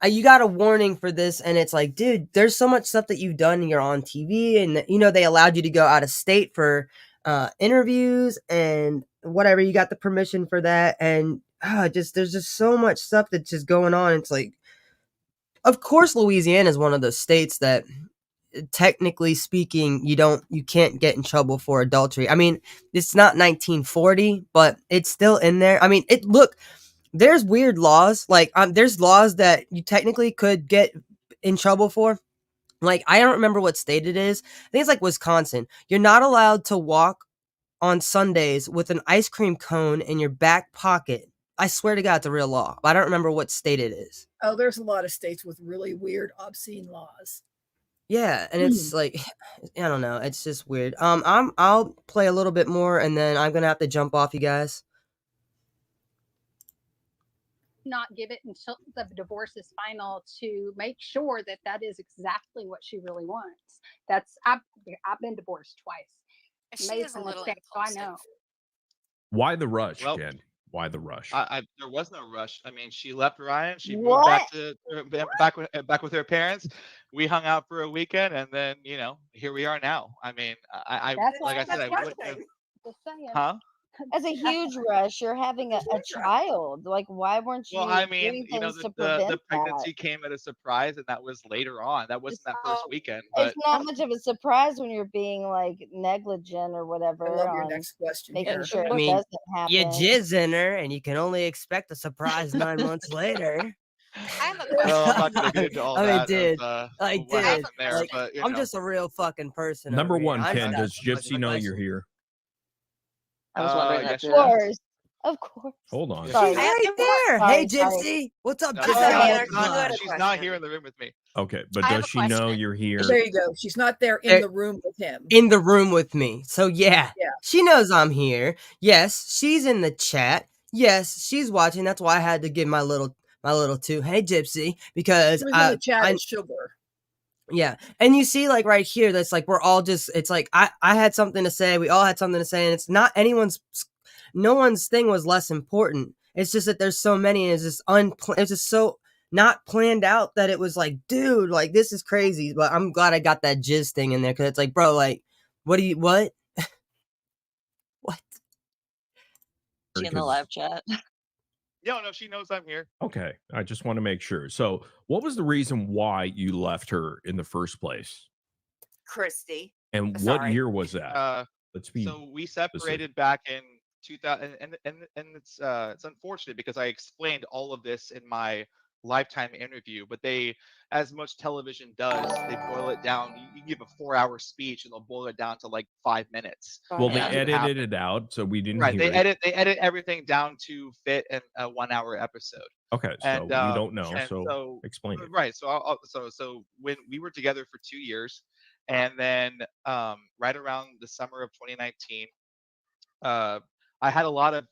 S1: you got a warning for this. And it's like, dude, there's so much stuff that you've done. You're on TV and, they allowed you to go out of state for interviews and whatever. You got the permission for that. And just there's just so much stuff that's just going on. It's like, of course, Louisiana is one of those states that, technically speaking, you can't get in trouble for adultery. I mean, it's not 1940, but it's still in there. I mean, there's weird laws. Like, there's laws that you technically could get in trouble for. Like, I don't remember what state it is. I think it's like Wisconsin. You're not allowed to walk on Sundays with an ice cream cone in your back pocket. I swear to God, it's a real law. But I don't remember what state it is.
S7: Oh, there's a lot of states with really weird, obscene laws.
S1: Yeah, and it's like, I don't know, it's just weird. I'll play a little bit more, and then I'm gonna have to jump off, you guys.
S11: Not give it until the divorce is final to make sure that that is exactly what she really wants. I've been divorced twice.
S2: She
S11: Made
S2: is a
S11: some
S2: little
S11: mistakes, so I know.
S2: impulsive.
S6: Why the rush,
S5: Well,
S6: Ken? Why the rush?
S5: there was no rush. I mean, she left Ryan. She moved
S8: What?
S5: back with her parents. We hung out for a weekend, and then here we are now. I mean,
S11: That's
S5: like I
S11: why
S5: said, I wouldn't have,
S11: just saying.
S5: huh?
S8: That's a huge rush. You're having a child. Like, why weren't you
S5: Well, I
S8: doing
S5: mean,
S8: things to
S5: the
S8: prevent that?
S5: pregnancy came at a surprise, and that was later on. That wasn't that first weekend,
S8: It's
S5: but
S8: not much of a surprise when you're being like negligent or
S7: I
S8: whatever
S7: love your
S8: on
S7: next question
S8: making
S7: here.
S8: sure
S1: I
S8: it
S1: mean,
S8: doesn't
S1: you
S8: happen.
S1: jizz in her, and you can only expect a surprise 9 months later.
S2: I have a question.
S5: well, I'm not going to get into all
S1: I
S5: that
S1: did.
S5: of
S1: I
S5: what
S1: did.
S5: happened there.
S1: Like,
S5: But
S1: I'm just a real fucking person.
S6: Number
S1: over here.
S6: one,
S1: I
S6: Ken,
S1: just
S6: does
S1: asked a bunch
S6: Gypsy
S1: of
S6: know you're
S1: questions.
S6: here?
S12: I was wondering that
S5: yes,
S12: too.
S8: Of course. Of course.
S6: Hold on.
S5: Yes,
S8: Sorry.
S1: She's
S5: she
S1: right
S5: is.
S1: there.
S8: Sorry,
S1: Hey,
S8: sorry.
S1: Gypsy. What's up,
S5: No,
S1: Gypsy?
S5: she's
S10: Oh,
S5: not,
S10: Hannah,
S5: she's
S10: you
S5: not,
S10: had a
S5: she's not
S10: question.
S5: here in the room with me.
S6: Okay, but
S2: I have
S6: does
S2: a
S6: she know
S2: question.
S6: you're here?
S7: There you go. She's not there in
S1: There-
S7: the room with him.
S1: In the room with me. So yeah,
S7: Yeah.
S1: she knows I'm here. Yes, she's in the chat. Yes, she's watching. That's why I had to give my little two. Hey, Gypsy, because
S7: Who's in the chat is Sugar.
S1: yeah. And you see, like, right here, that's like we're all just, it's like I had something to say, we all had something to say, and it's not no one's thing was less important. It's just that there's so many, and it's just it's just so not planned out that it was like, dude, like, this is crazy. But I'm glad I got that jizz thing in there, because it's like, bro, like, what? What?
S12: She in the live chat.
S5: Yeah, no, she knows I'm here.
S6: Okay, I just want to make sure. So, what was the reason why you left her in the first place?
S10: Christy.
S6: And what
S10: Sorry.
S6: year was that? Let's be
S5: So we separated back in 2000, and it's unfortunate because I explained all of this in my Lifetime interview, but they, as much television does, they boil it down. You give a 4-hour speech, and they'll boil it down to like 5 minutes.
S6: Well, they
S5: And that's what
S6: edited
S5: happened.
S6: it out, so we didn't
S5: Right,
S6: hear
S5: they edit everything down to fit in a 1-hour episode.
S6: Okay, so
S5: And
S6: you don't know,
S5: and
S6: so explain it.
S5: right. So when we were together for 2 years, and then right around the summer of 2019, I had a lot of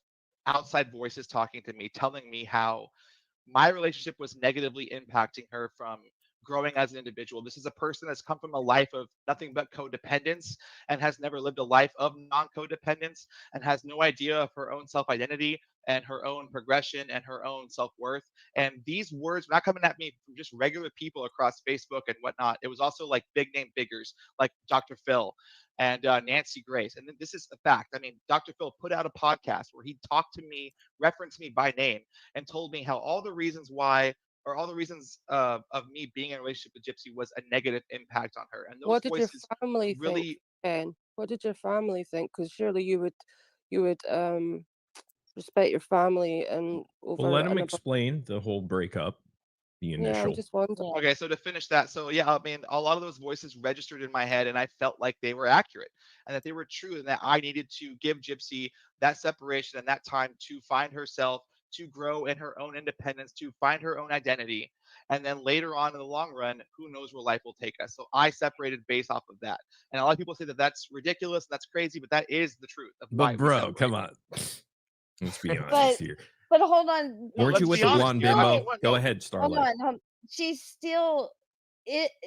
S5: outside voices talking to me, telling me how my relationship was negatively impacting her from growing as an individual. This is a person that's come from a life of nothing but codependence and has never lived a life of non-codependence and has no idea of her own self-identity and her own progression and her own self-worth. And these words were not coming at me from just regular people across Facebook and whatnot. It was also like big name figures like Dr. Phil and Nancy Grace. And this is a fact. I mean, Dr. Phil put out a podcast where he talked to me, referenced me by name, and told me how all the reasons of me being in a relationship with Gypsy was a negative impact on her. And those
S3: What did your
S5: voices
S3: family
S5: really,
S3: think, Ken? What did your family think? Because surely you would respect your family and
S6: Well,
S3: over
S6: let him
S3: and above.
S6: explain the whole breakup, the
S3: Yeah,
S6: initial.
S3: I'm just wondering.
S5: Okay, so to finish that, so yeah, I mean, a lot of those voices registered in my head, and I felt like they were accurate and that they were true, and that I needed to give Gypsy that separation and that time to find herself, to grow in her own independence, to find her own identity. And then later on in the long run, who knows where life will take us. So I separated based off of that. And a lot of people say that that's ridiculous, and that's crazy, but that is the truth of why
S6: But
S5: we
S6: bro,
S5: separated.
S6: come on. Let's be honest
S8: But
S6: here.
S8: but hold on.
S5: Well,
S6: Weren't
S5: let's
S6: you with
S5: be
S6: the
S5: honest
S6: blonde
S5: here. I mean,
S6: bimbo?
S5: what?
S6: Go
S5: No,
S6: ahead,
S8: Hold
S6: Starlight.
S8: on. She's still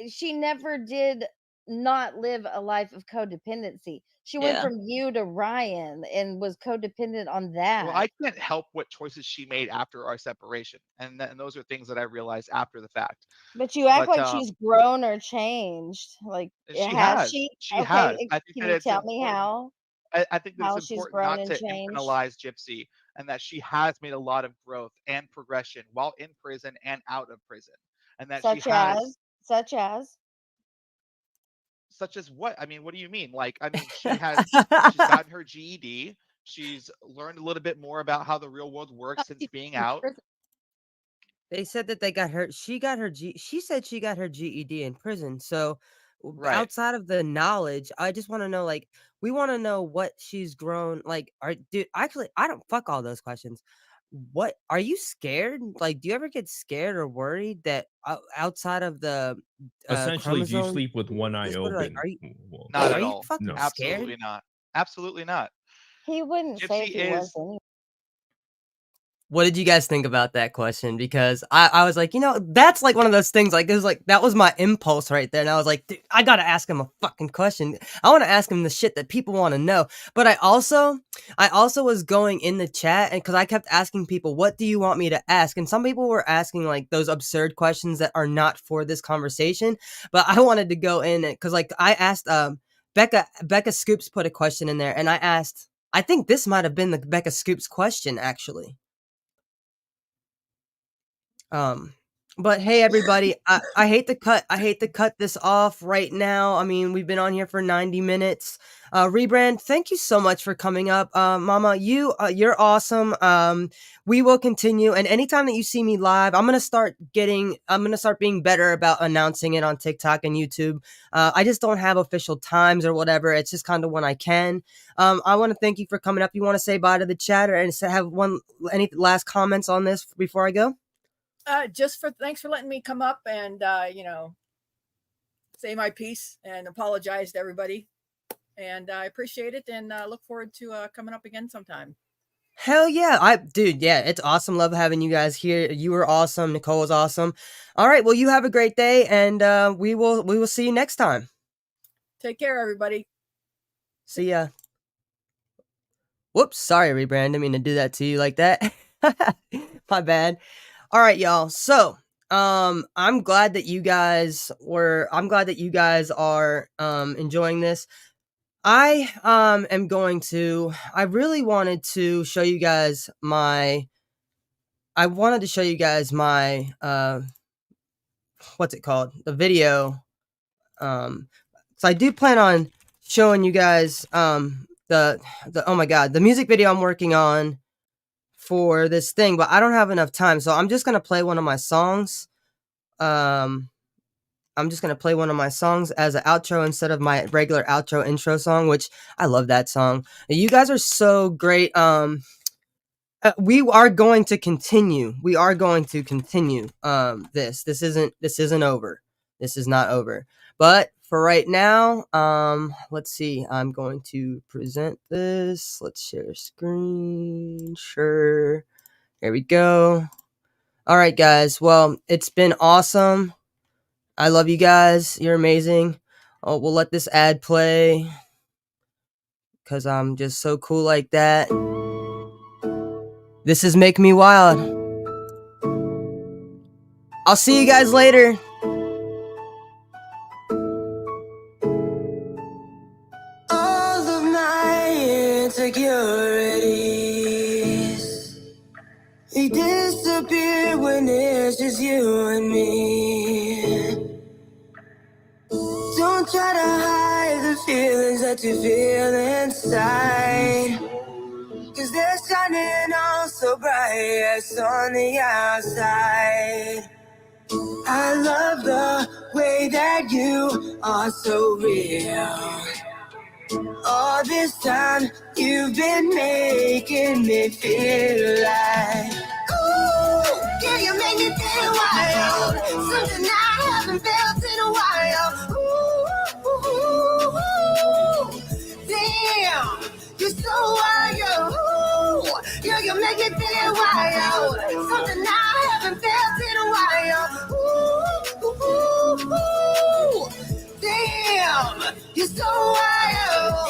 S8: she never did not live a life of codependency. She went
S12: Yeah.
S8: from you to Ryan and was codependent on that.
S5: well, I can't help what choices she made after our separation, and those are things that I realized after the fact.
S8: But you act
S5: But
S8: like she's grown or changed. Like,
S5: she
S8: has
S5: has,
S8: she?
S5: she
S8: Okay,
S5: has. I think
S8: can
S5: that
S8: you
S5: it's
S8: tell me
S5: important.
S8: how
S5: I think that it's
S8: she's
S5: important
S8: grown
S5: not
S8: and
S5: to
S8: changed?
S5: infantilize Gypsy and that she has made a lot of growth and progression while in prison and out of prison, and that she
S8: Such
S5: has. Such as what? I mean, what do you mean? Like, I mean, she's gotten her GED. She's learned a little bit more about how the real world works since being out.
S1: They said that they got her. She said she got her GED in prison. So,
S5: Right.
S1: outside of the knowledge, I just want to know. Like, we want to know what she's grown. Like, dude. Actually, I don't fuck all those questions. What are you scared? Like, do you ever get scared or worried that outside of the
S6: Essentially, do you
S1: chromosome
S6: sleep with one eye
S1: disorder, like,
S6: open?
S1: are you
S5: Not at
S1: are you
S5: all.
S1: fucking
S6: No.
S1: scared?
S5: Absolutely not. Absolutely not.
S8: He wouldn't say if
S5: Gypsy
S8: he was
S5: is.
S8: anyway.
S1: What did you guys think about that question? Because I was like, that's like one of those things, like, it was like, that was my impulse right there. And I was like, dude, I gotta ask him a fucking question. I want to ask him the shit that people want to know. But I also was going in the chat, and because I kept asking people, what do you want me to ask? And some people were asking like those absurd questions that are not for this conversation. But I wanted to go in because like I asked Becca Scoops put a question in there, and I asked, I think this might have been the Becca Scoops question actually. But hey everybody, I hate to cut this off right now. I mean, we've been on here for 90 minutes. Rebrand, thank you so much for coming up. Mama, you're awesome. We will continue, and anytime that you see me live, I'm gonna start being better about announcing it on TikTok and YouTube. I just don't have official times or whatever. It's just kind of when I can. I want to thank you for coming up. You want to say bye to the chat and have any last comments on this before I go?
S7: Thanks for letting me come up and say my piece and apologize to everybody. And I appreciate it and look forward to coming up again sometime.
S1: Hell yeah. Dude, yeah, it's awesome. Love having you guys here. You were awesome. Nicole was awesome. All right, well, you have a great day, and we will see you next time.
S7: Take care, everybody.
S1: See ya. Whoops, sorry, Rebrand. I didn't mean to do that to you like that. My bad. All right, y'all. So, I'm glad that you guys are enjoying this. I really wanted to show you guys my what's it called? The video. So I do plan on showing you guys the oh my god, the music video I'm working on for this thing, but I don't have enough time, so I'm just gonna play one of my songs. I'm just gonna play one of my songs as an outro instead of my regular outro intro song, which I love that song. You guys are so great. We are going to continue. This isn't over. This is not over. But for right now, let's see. I'm going to present this. Let's share screen. Sure. There we go. All right, guys. Well, it's been awesome. I love you guys. You're amazing. Oh, we'll let this ad play because I'm just so cool like that. This is Make Me Wild. I'll see you guys later. All of my insecurities, they disappear when it's just you and me. Don't try to hide the feelings that you feel inside, 'cause they're shining all so bright as on the outside. I love the way that you are so real. All this time you've been making me feel like, ooh, yeah, you make me feel wild. Something I haven't felt in a while. Ooh, damn, you're so wild. Ooh, yeah, you make me feel wild. Something I haven't felt in a while. Ooh, damn, you're so wild.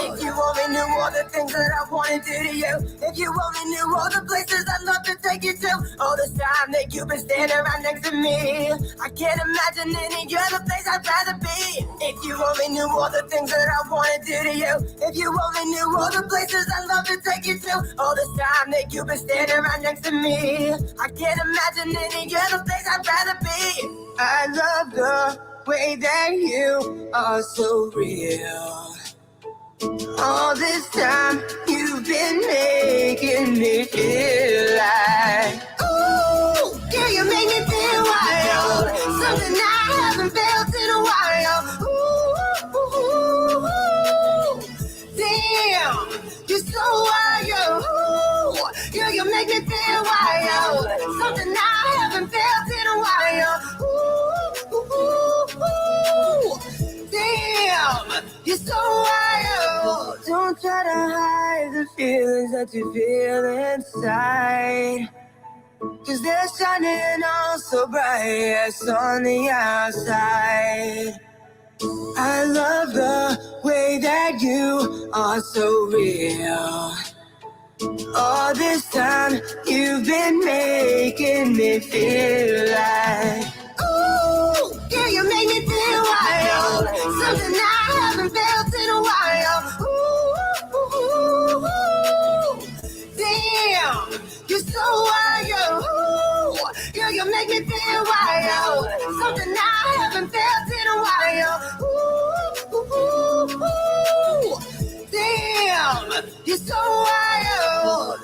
S1: If you only knew all the things that I wanted to do to you. If you only knew all the places I'd love to take you to. All this time that you've been standing right next to me. I can't imagine any other place I'd rather be. If you only knew all the things that I wanna do to you. If you only knew all the places I love to take you to. All this time that you've been standing right next to me. I can't imagine any other place I'd rather be. I love the way that you are so real. All this time you've been making me feel like, ooh, yeah, you make me feel wild. Something I haven't felt in a while. Ooh, damn, you're so wild. Ooh, yeah, you make me feel wild. Something I haven't felt in a while. Ooh, damn, you're so wild. Don't try to hide the feelings that you feel inside. 'Cause they're shining all so bright as on the outside. I love the way that you are so real. All this time you've been making me feel like, ooh, yeah, you make me feel wild. Something I haven't felt in a while. Ooh, damn, you're so wild. Ooh, yeah, you make me feel wild. Something I haven't felt in a while. Ooh, damn, you're so wild.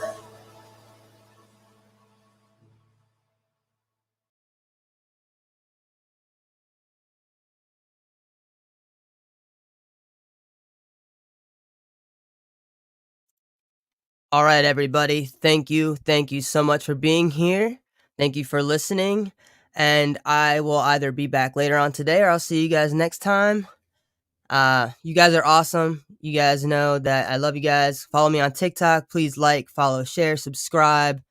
S1: All right, everybody. Thank you. Thank you so much for being here. Thank you for listening. And I will either be back later on today or I'll see you guys next time. You guys are awesome. You guys know that I love you guys. Follow me on TikTok. Please like, follow, share, subscribe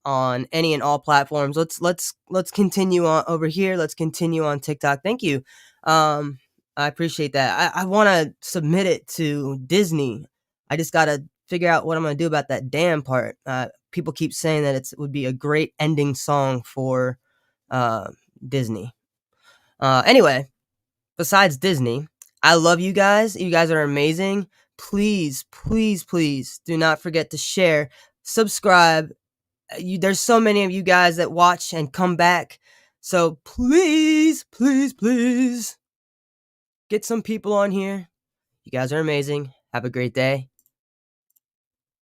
S1: on any and all platforms. Let's continue on over here. Let's continue on TikTok. Thank you. I appreciate that. I want to submit it to Disney. I just got to figure out what I'm going to do about that damn part. People keep saying that it would be a great ending song for Disney. Anyway, besides Disney, I love you guys. You guys are amazing. Please, please, please do not forget to share, subscribe. There's so many of you guys that watch and come back. So please, please, please get some people on here. You guys are amazing. Have a great day.